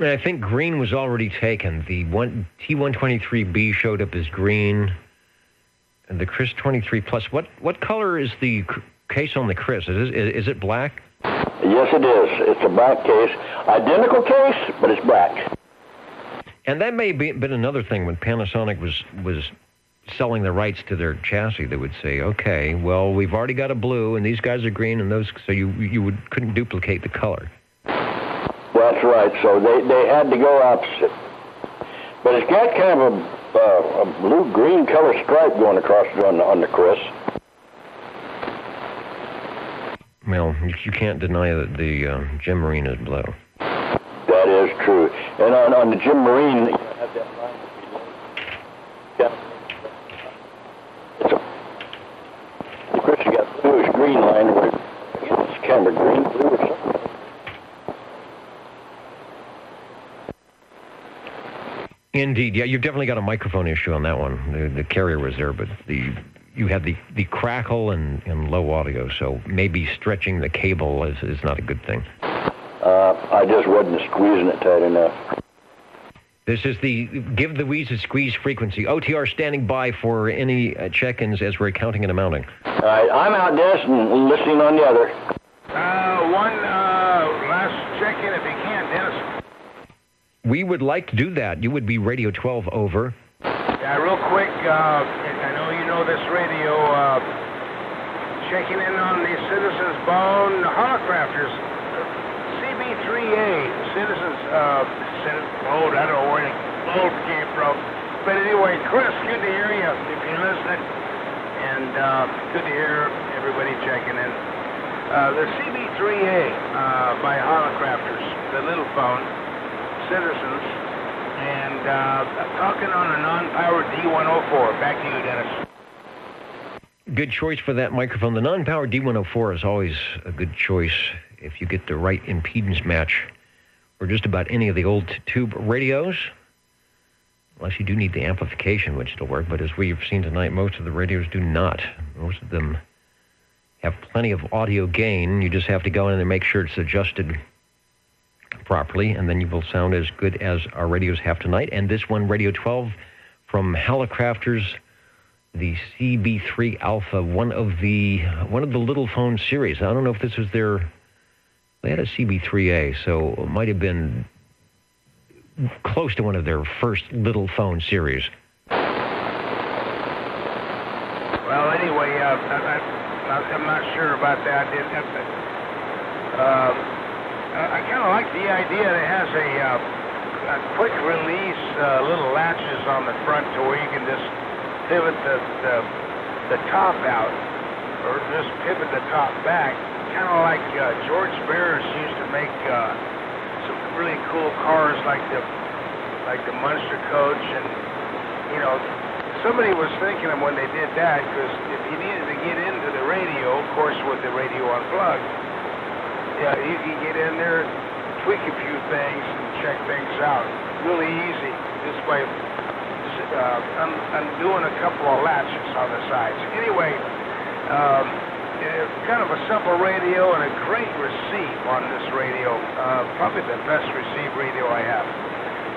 A: I think green was already taken. The T123B showed up as green, and the Chris 23 Plus. What color is the case on the Chris? Is it black?
L: Yes, it is. It's a black case. Identical case, but it's black.
A: And that may have been another thing when Panasonic was selling the rights to their chassis. They would say, okay, well, we've already got a blue, and these guys are green, and those, so you couldn't duplicate the color.
L: That's right. So they had to go opposite. But it's got kind of a blue-green color stripe going across it on the Chris.
A: Well, you can't deny that the Jim Marine is blue.
L: That is true. And on the Jim Marine, you have that line. Yeah. Of course, you got bluish-green line where it's kind of green-blue or something.
A: Indeed, yeah, you've definitely got a microphone issue on that one. The carrier was there, but you had the crackle and low audio, so maybe stretching the cable is not a good thing.
L: I just wasn't squeezing it tight enough.
A: This is the Give the Wheeze a Squeeze frequency. OTR standing by for any check-ins as we're counting and amounting.
L: All right, I'm out, Dennis, and listening on the other.
K: One last check-in if you can, Dennis.
A: We would like to do that. You would be Radio 12 over.
K: Yeah, real quick, I know you know this radio, checking in on the Citizens Bone Holocrafters. CB3A, Citizens, I don't know where the load came from. But anyway, Chris, good to hear you if you're listening. And good to hear everybody checking in. The CB3A by Holocrafters, the little phone, Citizens, and talking on a non-powered D104. Back to you, Dennis.
A: Good choice for that microphone. The non-powered D104 is always a good choice if you get the right impedance match for just about any of the old tube radios. Unless you do need the amplification, which will work. But as we've seen tonight, most of the radios do not. Most of them have plenty of audio gain. You just have to go in and make sure it's adjusted properly, and then you will sound as good as our radios have tonight. And this one, Radio 12 from Hallicrafters, the CB3 Alpha, one of the little phone series. I don't know if this was they had a CB3A, so it might have been close to one of their first little phone series.
K: Well, anyway, I'm not sure about that. I kind of like the idea that it has a quick release little latches on the front to where you can just pivot the top out or just pivot the top back. Kind of like George Barris used to make some really cool cars like the Munster Coach, and somebody was thinking of when they did that, because if you needed to get into the radio, of course with the radio unplugged, yeah, you can get in there, tweak a few things, and check things out. Really easy, just by undoing a couple of latches on the sides. Anyway, kind of a simple radio and a great receive on this radio. Probably the best received radio I have.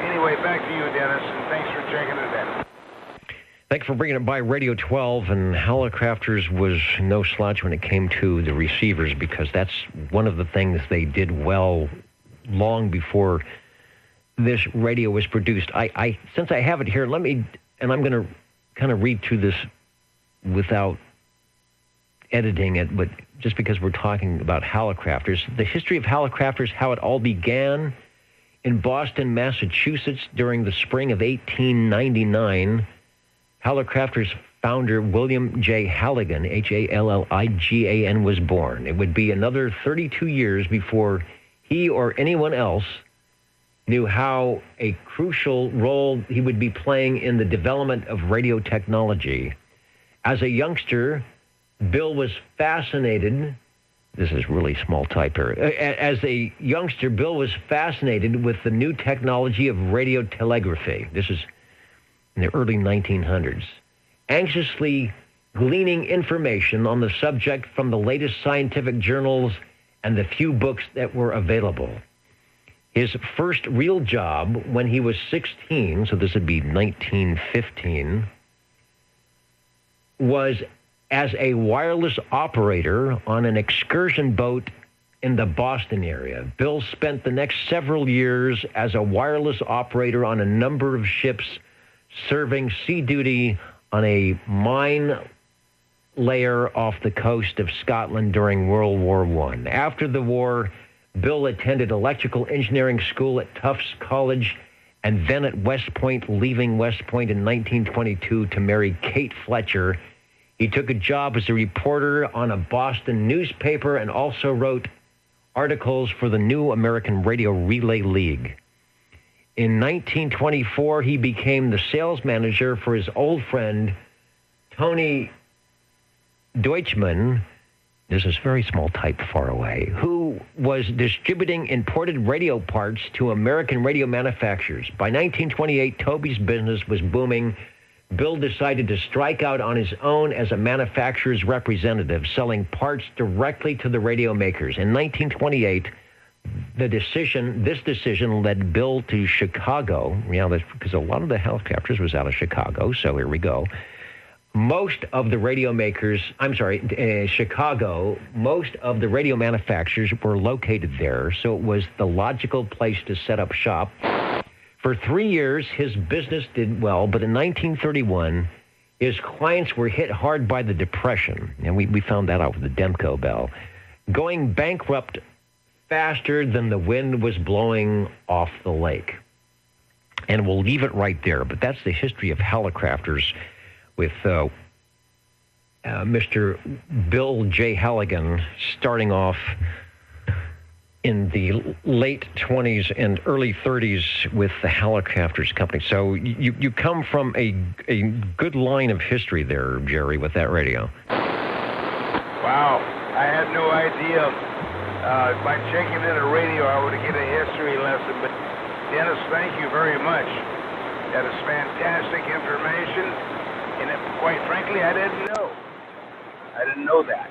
K: Anyway, back to you, Dennis, and thanks for checking it in.
A: Thanks for bringing it by Radio 12, and Hallicrafters was no slouch when it came to the receivers, because that's one of the things they did well long before this radio was produced. Since I have it here, I'm going to kind of read through this without editing it, but just because we're talking about Hallicrafters. The history of Hallicrafters, how it all began in Boston, Massachusetts during the spring of 1899. Hallicrafters founder William J. Halligan, Halligan, was born. It would be another 32 years before he or anyone else knew how a crucial role he would be playing in the development of radio technology. As a youngster, Bill was fascinated. This is really small type here. As a youngster, Bill was fascinated with the new technology of radio telegraphy. This is in the early 1900s. Anxiously gleaning information on the subject from the latest scientific journals and the few books that were available. His first real job when he was 16, so this would be 1915, was as a wireless operator on an excursion boat in the Boston area. Bill spent the next several years as a wireless operator on a number of ships serving sea duty on a mine layer off the coast of Scotland during World War I. After the war, Bill attended electrical engineering school at Tufts College and then at West Point, leaving West Point in 1922 to marry Kate Fletcher. He took a job as a reporter on a Boston newspaper and also wrote articles for the New American Radio Relay League. In 1924, he became the sales manager for his old friend, Tony Deutschman. This is very small type far away, who was distributing imported radio parts to American radio manufacturers. By 1928, Toby's business was booming. Bill decided to strike out on his own as a manufacturer's representative, selling parts directly to the radio makers. In 1928, this decision led Bill to Chicago. That's because a lot of the Hallicrafters was out of Chicago, so here we go. Most of the radio makers, Chicago, most of the radio manufacturers were located there, so it was the logical place to set up shop. For 3 years, his business did well, but in 1931, his clients were hit hard by the Depression, and we found that out with the Demco bell, going bankrupt faster than the wind was blowing off the lake. And we'll leave it right there, but that's the history of Hallicrafters with Mr. Bill J. Halligan starting off in the late 20s and early 30s with the Hallicrafters Company. So you come from a good line of history there, Jerry, with that radio.
K: Wow, I had no idea. By checking in a radio, I would get a history lesson. But Dennis, thank you very much. That is fantastic information. And quite frankly, I didn't know. I didn't know that.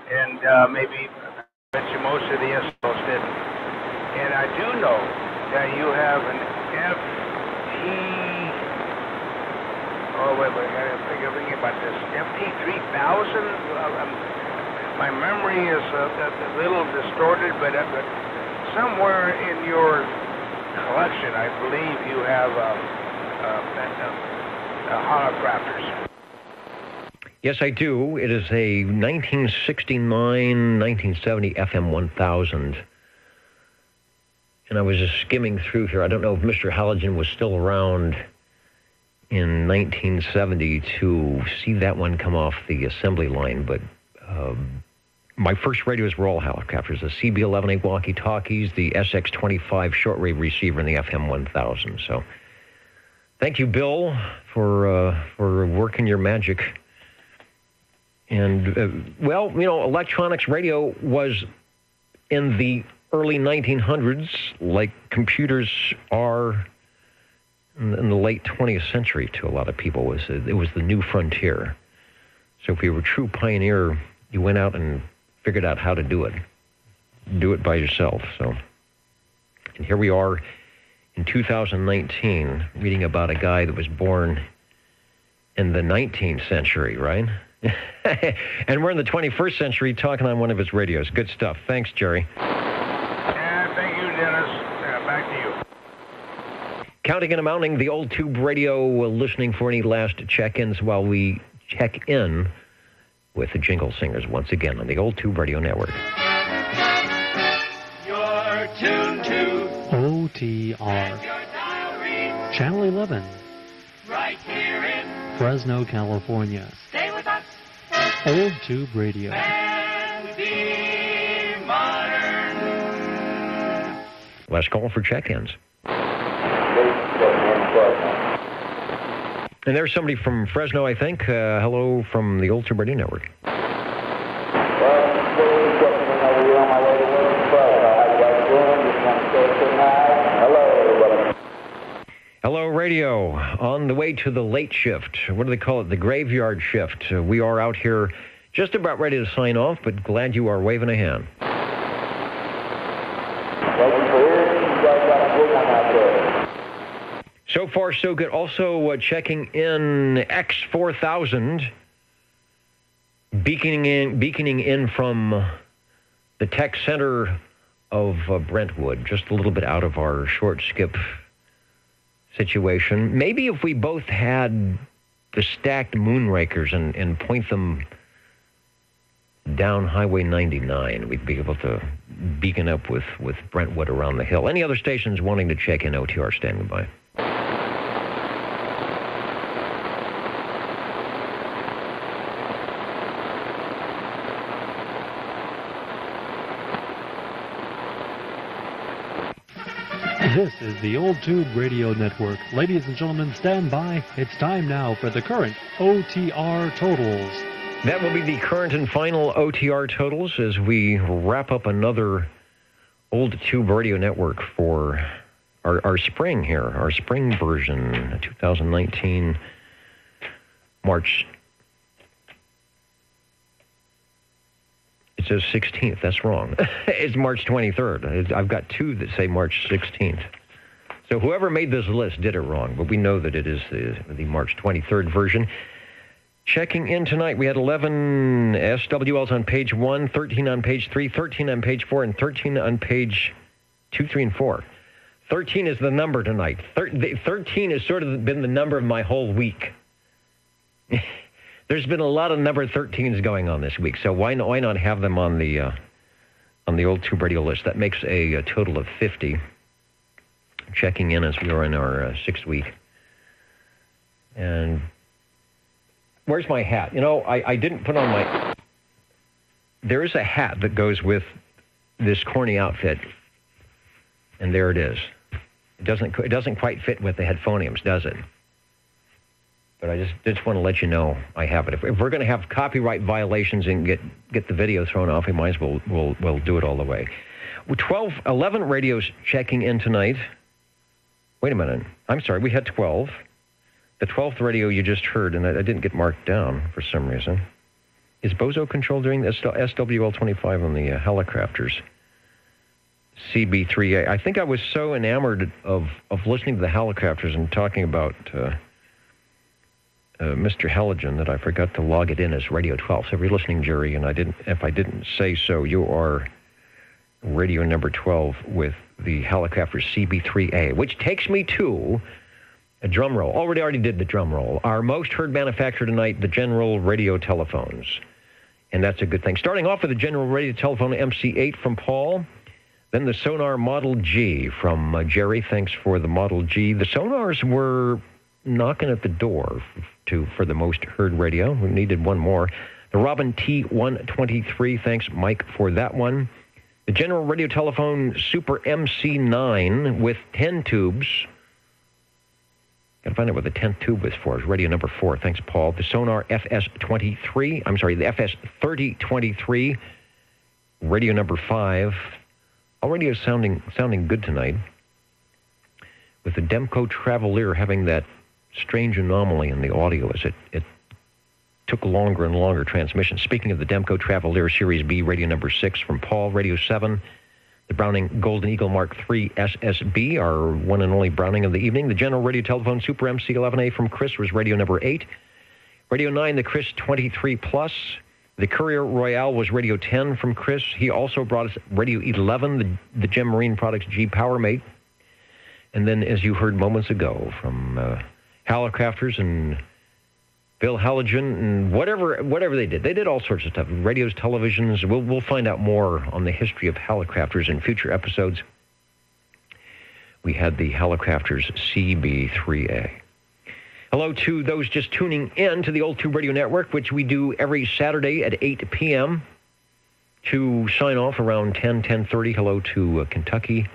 K: And maybe I bet you most of the SLs didn't. And I do know that you have an I gotta think everything about this. FT3000? My memory is a little distorted, but somewhere in your collection, I believe you have Hallicrafters.
A: Yes, I do. It is a 1969-1970 FM 1000. And I was just skimming through here. I don't know if Mr. Halligan was still around in 1970 to see that one come off the assembly line, but my first radios were all Hallicrafters, the CB11A walkie-talkies, the SX25 shortwave receiver, and the FM 1000. So thank you, Bill, for working your magic. And, electronics radio was in the early 1900s, like computers are in the late 20th century to a lot of people. It was the new frontier. So if you were a true pioneer, you went out and figured out how to do it. Do it by yourself. So, and here we are in 2019 reading about a guy that was born in the 19th century, right? And we're in the 21st century talking on one of his radios. Good stuff. Thanks, Jerry.
K: Thank you, Dennis. Back to you.
A: Counting and amounting the Old Tube Radio, listening for any last check-ins while we check in with the Jingle Singers once again on the Old Tube Radio Network.
H: You're tuned to
J: OTR. Channel 11.
H: right here in
J: Fresno, California.
H: Stay with us
J: Old Tube Radio.
H: and be modern.
A: Last call for check-ins. And there's somebody from Fresno, I think. Hello from the Old Tube Radio Network. Hello, radio. On the way to the late shift. What do they call it? The graveyard shift. We are out here just about ready to sign off, but glad you are waving a hand. So far, so good. Also checking in X4000, beaconing in from the tech center of Brentwood, just a little bit out of our short skip situation. Maybe if we both had the stacked moonrakers and point them down Highway 99, we'd be able to beacon up with Brentwood around the hill. Any other stations wanting to check in, OTR standing by.
J: This is the Old Tube Radio Network. Ladies and gentlemen, stand by. It's time now for the current OTR totals.
A: That will be the current and final OTR totals as we wrap up another Old Tube Radio Network for our spring here, our spring version, 2019, March. It says 16th. That's wrong. It's March 23rd. I've got two that say March 16th. So whoever made this list did it wrong, but we know that it is the March 23rd version. Checking in tonight, we had 11 SWLs on page 1, 13 on page 3, 13 on page 4, and 13 on page 2, 3, and 4. 13 is the number tonight. 13 has sort of been the number of my whole week. There's been a lot of number 13s going on this week, so why not have them on the Old Tube Radio list? That makes a total of 50. Checking in as we are in our sixth week. And where's my hat? You know, I didn't put on my... There is a hat that goes with this corny outfit, and there it is. It doesn't quite fit with the headphoniums, does it? But I just want to let you know I have it. If we're going to have copyright violations and get the video thrown off, we might as well we'll do it all the way. 11 radios checking in tonight. Wait a minute. I'm sorry. We had 12. The 12th radio you just heard, and I didn't get marked down for some reason. Is Bozo Control doing the SWL-25 on the Helicrafters? CB3A. I think I was so enamored of listening to the Helicrafters and talking about... Mr. Halligan, that I forgot to log it in as Radio 12. So if you're listening, Jerry, and if I didn't say so, you are radio number 12 with the Helicopter CB3A, which takes me to a drum roll. Already did the drum roll. Our most heard manufacturer tonight, the General Radio Telephones. And that's a good thing. Starting off with the General Radio Telephone MC8 from Paul. Then the Sonar Model G from Jerry. Thanks for the Model G. The Sonars were knocking at the door for the most heard radio. We needed one more. The Robin T123, thanks, Mike, for that one. The General Radio Telephone Super MC9 with 10 tubes. Got to find out what the 10th tube was for. It's radio number 4, thanks, Paul. The Sonar FS23, the FS3023, radio number 5. All radio sounding good tonight. With the Demco Travelier having that strange anomaly in the audio as it took longer and longer transmission. Speaking of the Demco Travelier Series B, radio number 6 from Paul, radio 7, the Browning Golden Eagle Mark III SSB, our one and only Browning of the evening. The General Radio Telephone Super MC11A from Chris was radio number 8. Radio 9, the Chris 23 Plus. The Courier Royale was radio 10 from Chris. He also brought us radio 11, the Gem Marine Products G PowerMate. And then, as you heard moments ago from Hallicrafters and Bill Halligan and whatever they did all sorts of stuff. Radios, televisions. We'll find out more on the history of Hallicrafters in future episodes. We had the Hallicrafters CB3A. Hello to those just tuning in to the Old Tube Radio Network, which we do every Saturday at 8 p.m. to sign off around 10:30. Hello to Kentucky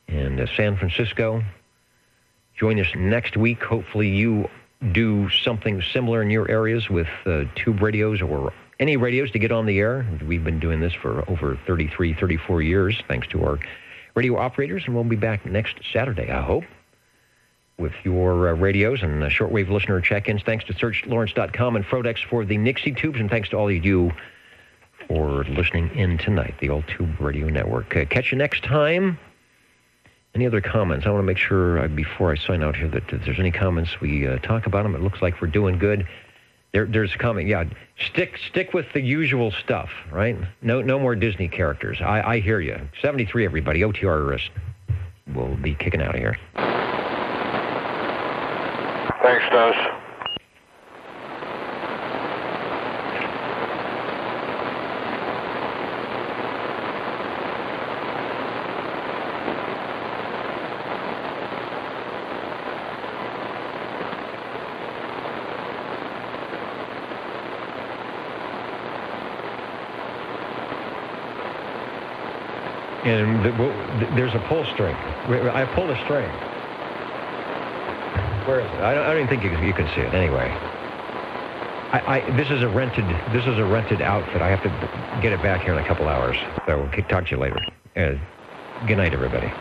A: and San Francisco. Join us next week. Hopefully you do something similar in your areas with tube radios or any radios to get on the air. We've been doing this for over 33, 34 years, thanks to our radio operators, and we'll be back next Saturday, I hope, with your radios and shortwave listener check-ins. Thanks to SearchLawrence.com and Frodex for the Nixie tubes, and thanks to all of you for listening in tonight, the Old Tube Radio Network. Catch you next time. Any other comments? I want to make sure before I sign out here that if there's any comments, we talk about them. It looks like we're doing good. There's a comment. Yeah, stick with the usual stuff, right? No more Disney characters. I hear you. 73, everybody. OTR will be kicking out of here.
B: Thanks, Dennis.
A: And there's a pull string. I pulled a string. Where is it? I don't even think you can see it. Anyway, this is a rented outfit. I have to get it back here in a couple hours. So we'll talk to you later. Good night, everybody.